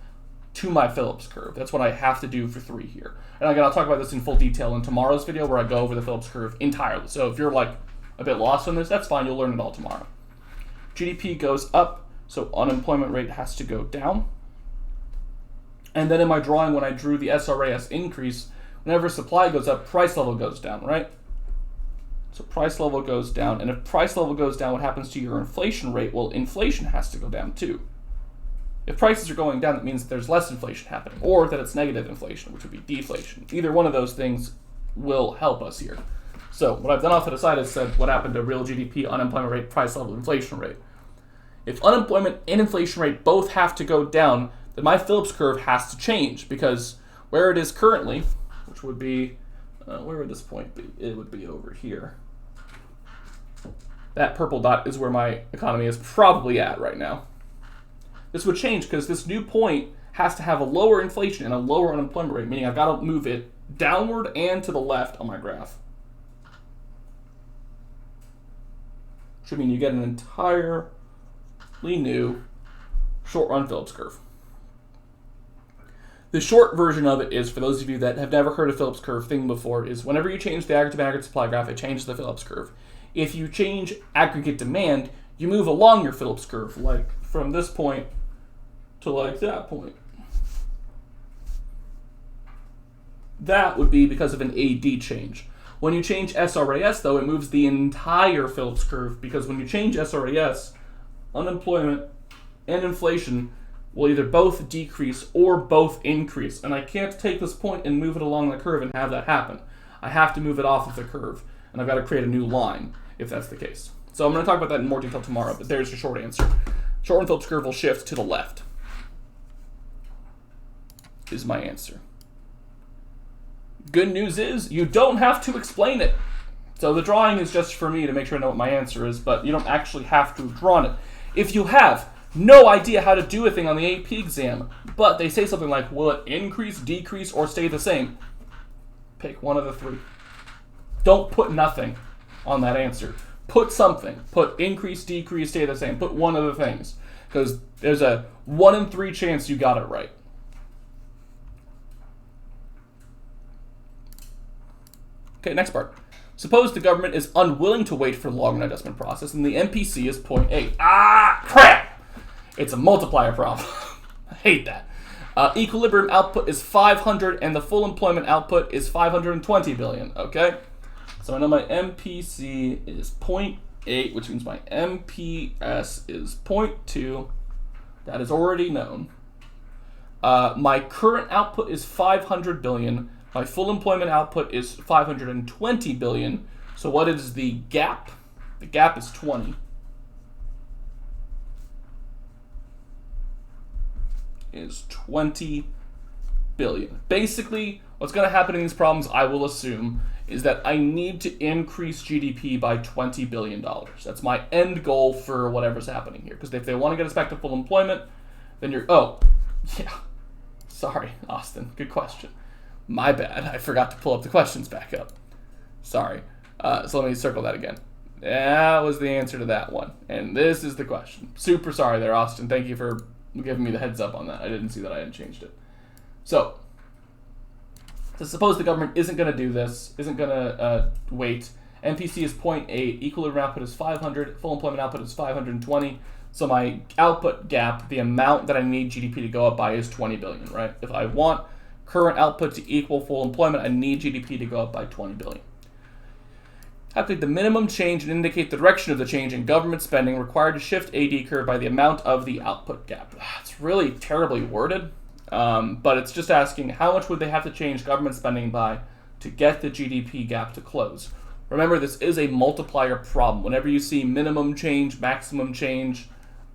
to my Phillips curve. That's what I have to do for 3 here. And again, I'll talk about this in full detail in tomorrow's video where I go over the Phillips curve entirely. So if you're like a bit lost on this, that's fine. You'll learn it all tomorrow. GDP goes up, so unemployment rate has to go down. And then in my drawing, when I drew the SRAS increase, whenever supply goes up, price level goes down, right? So price level goes down. And if price level goes down, what happens to your inflation rate? Well, inflation has to go down too. If prices are going down, that means that there's less inflation happening, or that it's negative inflation, which would be deflation. Either one of those things will help us here. So what I've done off to the side is said what happened to real GDP, unemployment rate, price level, inflation rate. If unemployment and inflation rate both have to go down, then my Phillips curve has to change, because where it is currently, which would be, where would this point be? It would be over here. That purple dot is where my economy is probably at right now. This would change because this new point has to have a lower inflation and a lower unemployment rate, meaning I've got to move it downward and to the left on my graph. Should mean you get an entirely new short-run Phillips curve. The short version of it is, for those of you that have never heard of Phillips curve thing before, is whenever you change the aggregate supply graph, it changes the Phillips curve. If you change aggregate demand, you move along your Phillips curve, like from this point to like that point. That would be because of an AD change. When you change SRAS, though, it moves the entire Phillips curve, because when you change SRAS, unemployment and inflation will either both decrease or both increase. And I can't take this point and move it along the curve and have that happen. I have to move it off of the curve, and I've got to create a new line if that's the case. So I'm going to talk about that in more detail tomorrow, but there's your short answer. Short-run Phillips curve will shift to the left, is my answer. Good news is you don't have to explain it. So the drawing is just for me to make sure I know what my answer is, but you don't actually have to have drawn it. If you have no idea how to do a thing on the AP exam, but they say something like, will it increase, decrease, or stay the same? Pick one of the three. Don't put nothing on that answer. Put something. Put increase, decrease, stay the same. Put one of the things, because there's a 1 in 3 chance you got it right. Okay, next part. Suppose the government is unwilling to wait for the long-run adjustment process and the MPC is 0.8. Ah, crap! It's a multiplier problem. I hate that. Equilibrium output is 500 and the full employment output is 520 billion, okay? So I know my MPC is 0.8, which means my MPS is 0.2. That is already known. My current output is 500 billion. My full employment output is 520 billion. So what is the gap? The gap is 20. Is 20 billion. Basically, what's going to happen in these problems, I will assume, is that I need to increase GDP by $20 billion. That's my end goal for whatever's happening here. Because if they want to get us back to full employment, then you're... Oh, yeah. Sorry, Austin. Good question. My bad. I forgot to pull up the questions back up. Sorry. So let me circle that again. That was the answer to that one. And this is the question. Super sorry there, Austin. Thank you for giving me the heads up on that. I didn't see that I hadn't changed it. So suppose the government isn't going to do this, isn't going to wait. MPC is 0.8, equilibrium output is 500, full employment output is 520. So my output gap, the amount that I need GDP to go up by, is 20 billion, right? If I want current output to equal full employment, I need GDP to go up by 20 billion. Calculate the minimum change and indicate the direction of the change in government spending required to shift AD curve by the amount of the output gap. It's really terribly worded, but it's just asking how much would they have to change government spending by to get the GDP gap to close. Remember, this is a multiplier problem. Whenever you see minimum change, maximum change,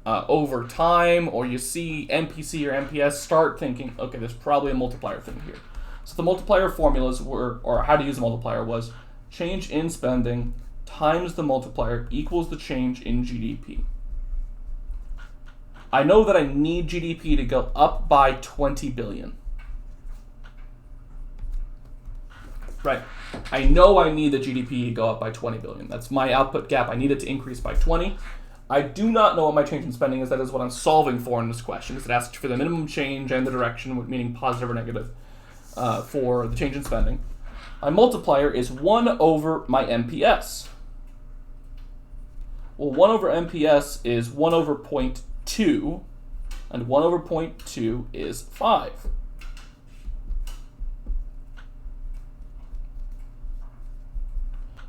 over time, or you see MPC or MPS, start thinking, okay, there's probably a multiplier thing here. So the multiplier formulas were, or how to use a multiplier was, change in spending times the multiplier equals the change in GDP. I know that I need GDP to go up by 20 billion. Right. I know I need the GDP to go up by 20 billion. That's my output gap. I need it to increase by 20. I do not know what my change in spending is. That is what I'm solving for in this question, because it asks for the minimum change and the direction, meaning positive or negative, for the change in spending. My multiplier is 1 over my MPS. Well, 1 over MPS is 1 over 0.2, and 1 over 0.2 is 5.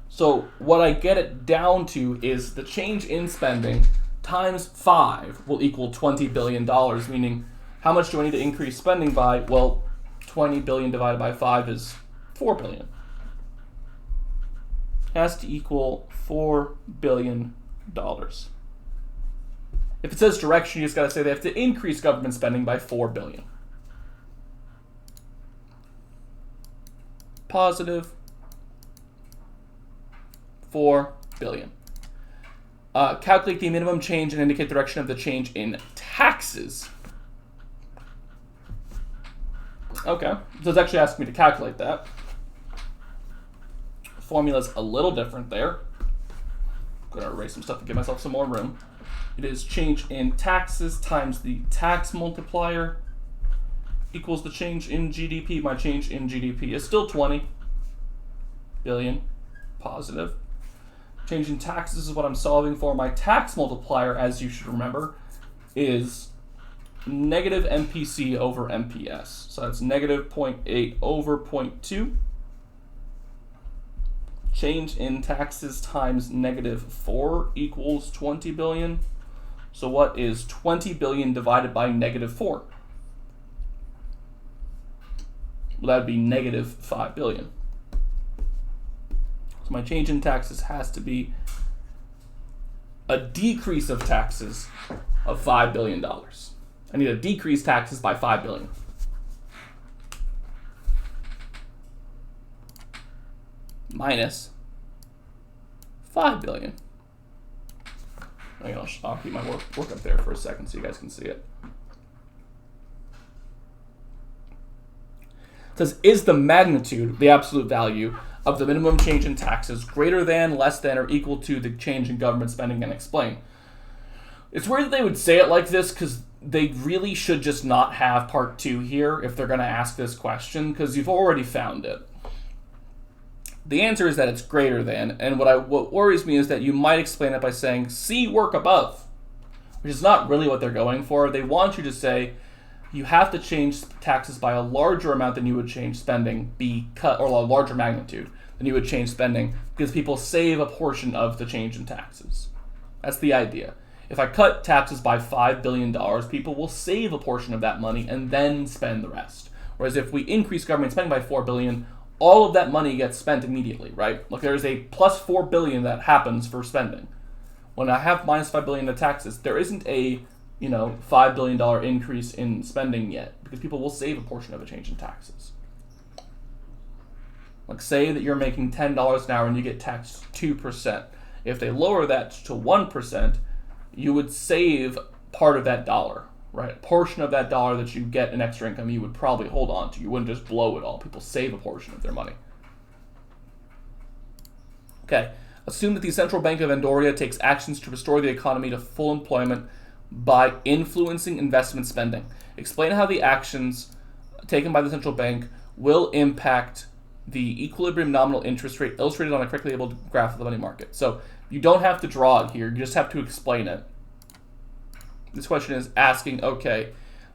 So what I get it down to is the change in spending times 5 will equal $20 billion, meaning how much do I need to increase spending by? Well, 20 billion divided by 5 is 4 billion. It has to equal $4 billion. If it says direction, you just got to say they have to increase government spending by 4 billion. Positive 4 billion. Calculate the minimum change and indicate the direction of the change in taxes. Okay, so it's actually asking me to calculate that. The formula's a little different there. I'm going to erase some stuff to give myself some more room. It is change in taxes times the tax multiplier equals the change in GDP. My change in GDP is still 20 billion positive. Change in taxes is what I'm solving for. My tax multiplier, as you should remember, is negative MPC over MPS. So that's negative 0.8 over 0.2. Change in taxes times negative 4 equals 20 billion. So what is 20 billion divided by negative 4? Well, that would be negative 5 billion. So my change in taxes has to be a decrease of taxes of $5 billion. I need to decrease taxes by 5 billion. Minus 5 billion. I'll keep my work up there for a second so you guys can see it. It says, is the magnitude, the absolute value, of the minimum change in taxes greater than, less than, or equal to the change in government spending, and explain. It's weird that they would say it like this, because they really should just not have part 2 here if they're going to ask this question, because you've already found it. The answer is that it's greater than, and what worries me is that you might explain it by saying, see work above, which is not really what they're going for. They want you to say, you have to change taxes by a larger amount than you would change spending, or a larger magnitude than you would change spending, because people save a portion of the change in taxes. That's the idea. If I cut taxes by $5 billion, people will save a portion of that money and then spend the rest. Whereas if we increase government spending by $4 billion, all of that money gets spent immediately, right? Like there's a plus $4 billion that happens for spending. When I have minus $5 billion in taxes, there isn't a $5 billion increase in spending yet, because people will save a portion of a change in taxes. Like say that you're making $10 an hour and you get taxed 2%. If they lower that to 1%, you would save part of that dollar, right? A portion of that dollar that you get in extra income you would probably hold on to. You wouldn't just blow it all. People save a portion of their money. Okay, assume that the Central Bank of Andorra takes actions to restore the economy to full employment by influencing investment spending. Explain how the actions taken by the central bank will impact the equilibrium nominal interest rate illustrated on a correctly labeled graph of the money market. So you don't have to draw it here, you just have to explain it. This question is asking, okay,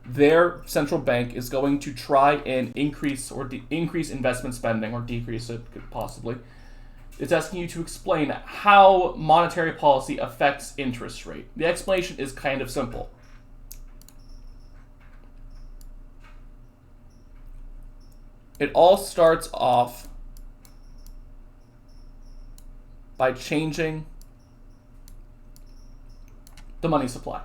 their central bank is going to try and increase investment spending, or decrease it possibly. It's asking you to explain how monetary policy affects interest rate. The explanation is kind of simple. It all starts off by changing the money supply.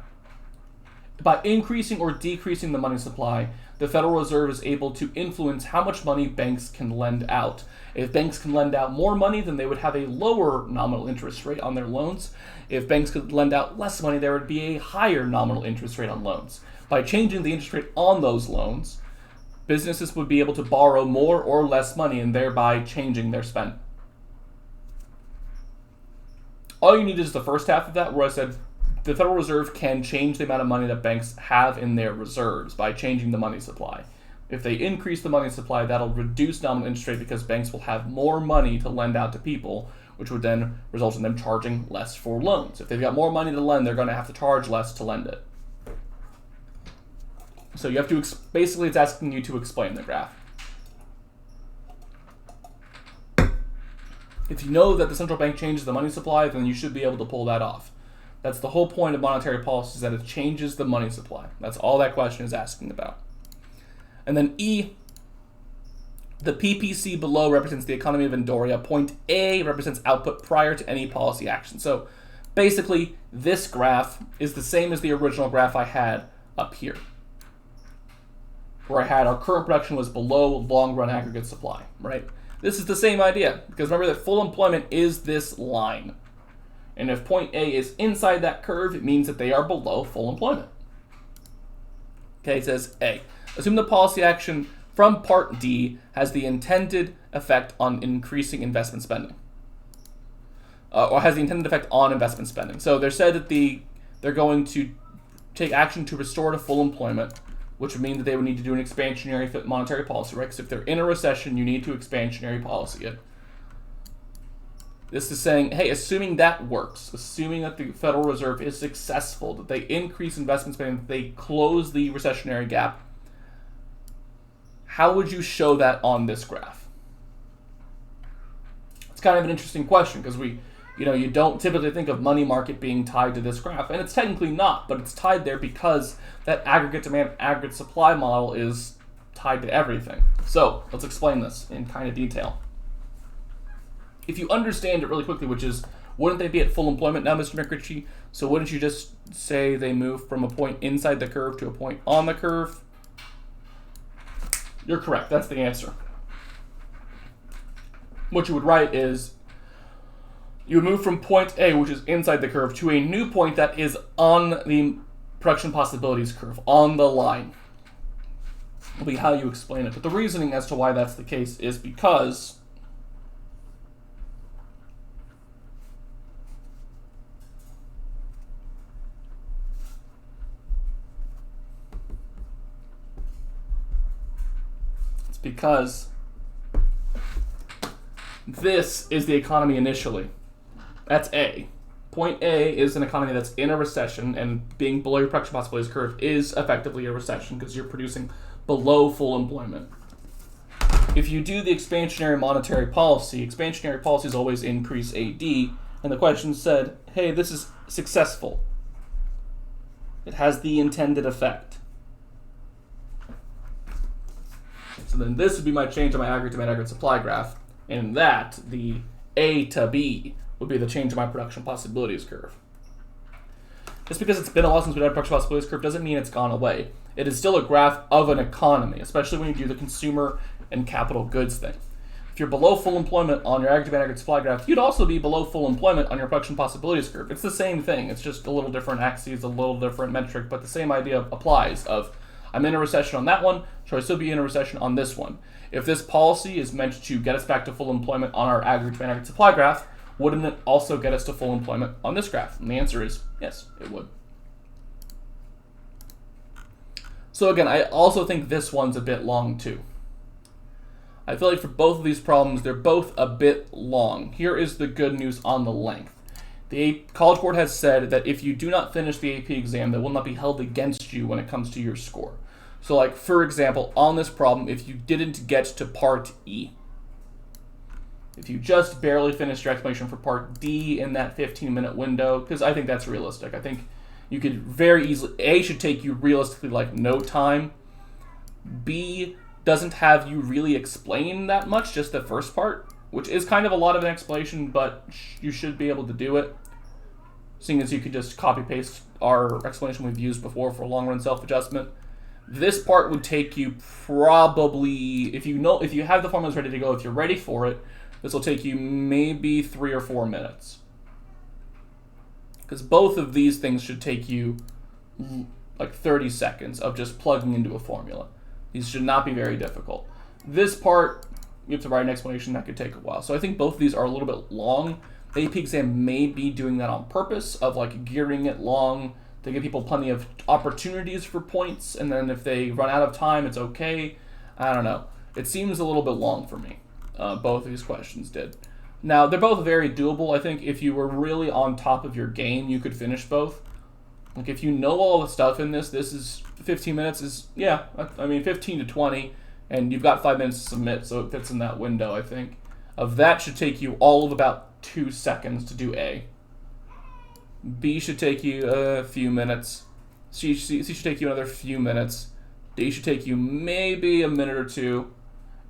by increasing or decreasing the money supply, the Federal Reserve is able to influence how much money banks can lend out. If banks can lend out more money, then they would have a lower nominal interest rate on their loans. If banks could lend out less money, there would be a higher nominal interest rate on loans. By changing the interest rate on those loans, businesses would be able to borrow more or less money and thereby changing their spend. All you need is the first half of that, where I said the Federal Reserve can change the amount of money that banks have in their reserves by changing the money supply. If they increase the money supply, that'll reduce nominal interest rate because banks will have more money to lend out to people, which would then result in them charging less for loans. If they've got more money to lend, they're going to have to charge less to lend it. So you have to, basically it's asking you to explain the graph. If you know that the central bank changes the money supply, then you should be able to pull that off. That's the whole point of monetary policy, is that it changes the money supply. That's all that question is asking about. And then E, the PPC below represents the economy of Andoria. Point A represents output prior to any policy action. So basically, this graph is the same as the original graph I had up here, where I had our current production was below long-run aggregate supply, right? This is the same idea, because remember that full employment is this line. And if point A is inside that curve, it means that they are below full employment. Okay, it says A. Assume the policy action from Part D has the intended effect on increasing investment spending. Or has the intended effect on investment spending. So they're said that they're going to take action to restore to full employment, which would mean that they would need to do an expansionary monetary policy, right? Because if they're in a recession, you need to expansionary policy it. This is saying, hey, assuming that works, assuming that the Federal Reserve is successful, that they increase investment spending, that they close the recessionary gap, how would you show that on this graph? It's kind of an interesting question, because you don't typically think of money market being tied to this graph, and it's technically not, but it's tied there because that aggregate demand, aggregate supply model is tied to everything. So let's explain this in kind of detail. If you understand it really quickly, which is, wouldn't they be at full employment now, Mr. McRitchie? So wouldn't you just say they move from a point inside the curve to a point on the curve? You're correct. That's the answer. What you would write is, you would move from point A, which is inside the curve, to a new point that is on the production possibilities curve, on the line. Will be how you explain it. But the reasoning as to why that's the case is because this is the economy initially. That's A. Point A is an economy that's in a recession, and being below your production possibilities curve is effectively a recession because you're producing below full employment. If you do the expansionary monetary policies always increase AD, and the question said, hey, this is successful. It has the intended effect. So then this would be my change in my aggregate demand, aggregate supply graph. And that, the A to B, would be the change in my production possibilities curve. Just because it's been a while since we had a production possibilities curve doesn't mean it's gone away. It is still a graph of an economy, especially when you do the consumer and capital goods thing. If you're below full employment on your aggregate demand, aggregate supply graph, you'd also be below full employment on your production possibilities curve. It's the same thing. It's just a little different axes, a little different metric, but the same idea applies of, I'm in a recession on that one, should I still be in a recession on this one? If this policy is meant to get us back to full employment on our aggregate demand, aggregate supply graph, wouldn't it also get us to full employment on this graph? And the answer is yes, it would. So again, I also think this one's a bit long too. I feel like for both of these problems, they're both a bit long. Here is the good news on the length. The College Board has said that if you do not finish the AP exam, that will not be held against you when it comes to your score. So like, for example, on this problem, if you didn't get to Part E, if you just barely finished your explanation for Part D in that 15-minute window, because I think that's realistic. I think you could very easily, A should take you realistically like no time. B doesn't have you really explain that much, just the first part, which is kind of a lot of an explanation, but you should be able to do it. seeing as you could just copy-paste our explanation we've used before for long-run self-adjustment. This part would take you probably, if you have the formulas ready to go, if you're ready for it, this will take you maybe 3 or 4 minutes. Because both of these things should take you like 30 seconds of just plugging into a formula. These should not be very difficult. This part, you have to write an explanation that could take a while. So I think both of these are a little bit long. The AP exam may be doing that on purpose, of like gearing it long to give people plenty of opportunities for points, and then if they run out of time, it's okay. I don't know. It seems a little bit long for me. Both of these questions did. Now, they're both very doable. I think if you were really on top of your game, you could finish both. Like, if you know all the stuff in this is 15 minutes is, yeah, I mean, 15 to 20, and you've got 5 minutes to submit, so it fits in that window, I think. Of that should take you all of about 2 seconds to do A. B should take you a few minutes. C should take you another few minutes. D should take you maybe a minute or two.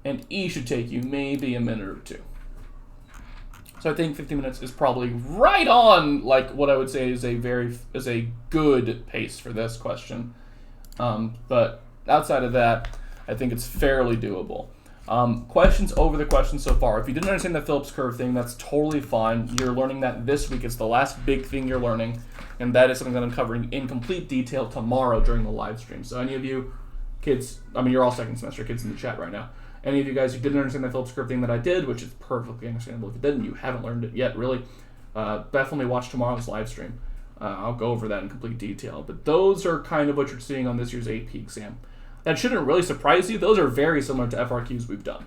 And E should take you maybe a minute or two. So I think 15 minutes is probably right on, like, what I would say is a good pace for this question. But outside of that, I think it's fairly doable. Questions over the questions so far. If you didn't understand the Phillips Curve thing, that's totally fine. You're learning that this week. It's the last big thing you're learning, and that is something that I'm covering in complete detail tomorrow during the live stream. So any of you kids, I mean, you're all second semester kids in the chat right now. Any of you guys who didn't understand the Phillips Curve thing that I did, which is perfectly understandable if you didn't, you haven't learned it yet, really, definitely watch tomorrow's live stream. I'll go over that in complete detail. But those are kind of what you're seeing on this year's AP exam. That shouldn't really surprise you. Those are very similar to FRQs we've done.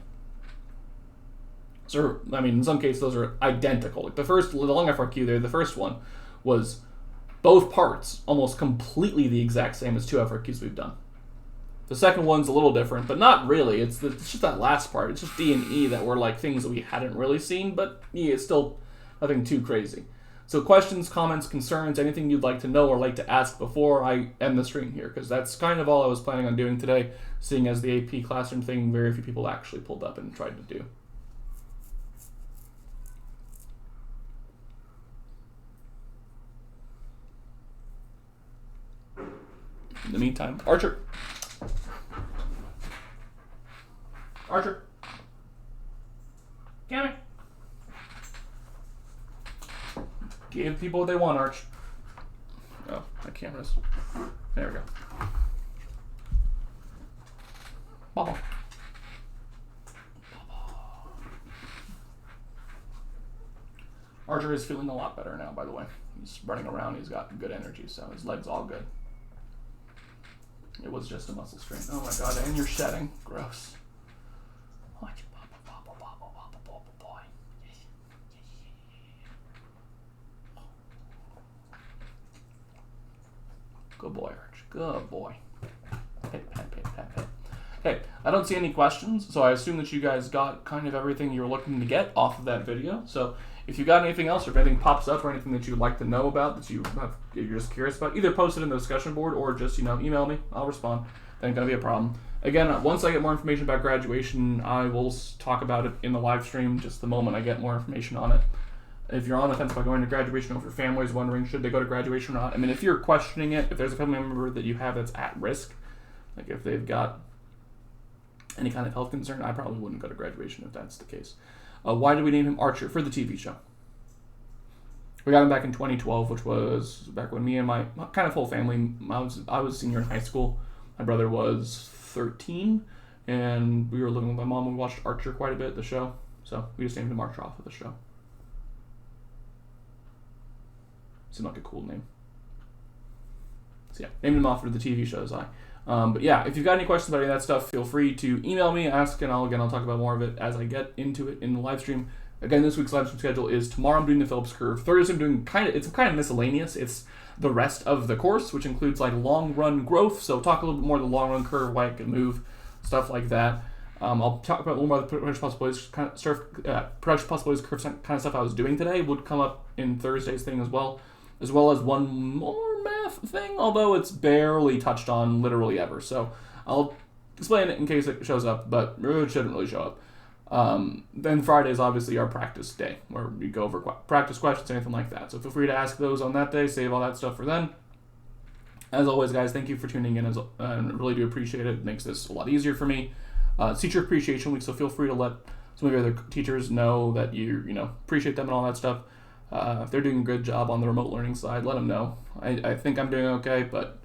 So, I mean, in some cases, those are identical. Like the long FRQ there, the first one was both parts almost completely the exact same as 2 FRQs we've done. The second one's a little different, but not really. It's just that last part. It's just D and E that were like things that we hadn't really seen, but yeah, it's still nothing too crazy. So questions, comments, concerns, anything you'd like to know or like to ask before I end the stream here, because that's kind of all I was planning on doing today, seeing as the AP classroom thing very few people actually pulled up and tried to do. In the meantime, Archer. Archer. Come here. Give people what they want, Arch. Oh, my camera's. There we go. Bubble. Archer is feeling a lot better now, by the way. He's running around. He's got good energy, so his leg's all good. It was just a muscle strain. Oh my god, and you're shedding. Gross. Watch it. Boy. Good boy, Arch. Good boy. Pit. Okay, I don't see any questions, so I assume that you guys got kind of everything you were looking to get off of that video. So if you got anything else, or if anything pops up, or anything that you'd like to know about, that you're just curious about, either post it in the discussion board, or just, email me. I'll respond. That ain't gonna be a problem. Again, once I get more information about graduation, I will talk about it in the live stream just the moment I get more information on it. If you're on the fence about going to graduation, or if your family is wondering should they go to graduation or not, I mean, if you're questioning it, if there's a family member that you have that's at risk, like if they've got any kind of health concern, I probably wouldn't go to graduation if that's the case. Why did we name him Archer? For the TV show. We got him back in 2012, which was back when me and my kind of whole family, I was a senior in high school. My brother was 13, and we were living with my mom. We watched Archer quite a bit, the show. So we just named him Archer off of the show. Seemed like a cool name. So yeah, named him off for the TV shows. But yeah, if you've got any questions about any of that stuff, feel free to email me, ask, and I'll talk about more of it as I get into it in the live stream. Again, this week's live stream schedule is tomorrow I'm doing the Phillips Curve. Thursday I'm doing it's kind of miscellaneous. It's the rest of the course, which includes like long run growth. So talk a little bit more of the long run curve, why it can move, stuff like that. I'll talk about a little more of the production possibilities kind of curve kind of stuff I was doing today would come up in Thursday's thing as well as one more math thing, although it's barely touched on literally ever. So I'll explain it in case it shows up, but it shouldn't really show up. Then Friday is obviously our practice day, where we go over practice questions, anything like that. So feel free to ask those on that day. Save all that stuff for then. As always, guys, thank you for tuning in. I really do appreciate it. It makes this a lot easier for me. It's Teacher Appreciation Week, so feel free to let some of your other teachers know that you appreciate them and all that stuff. If they're doing a good job on the remote learning side, let them know. I think I'm doing okay, but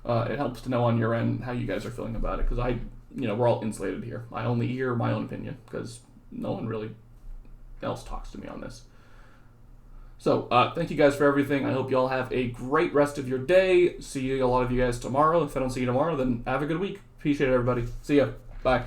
it helps to know on your end how you guys are feeling about it, because we're all insulated here. I only hear my own opinion because no one really else talks to me on this. So thank you guys for everything. I hope you all have a great rest of your day. See a lot of you guys tomorrow. If I don't see you tomorrow, then have a good week. Appreciate it, everybody. See ya. Bye.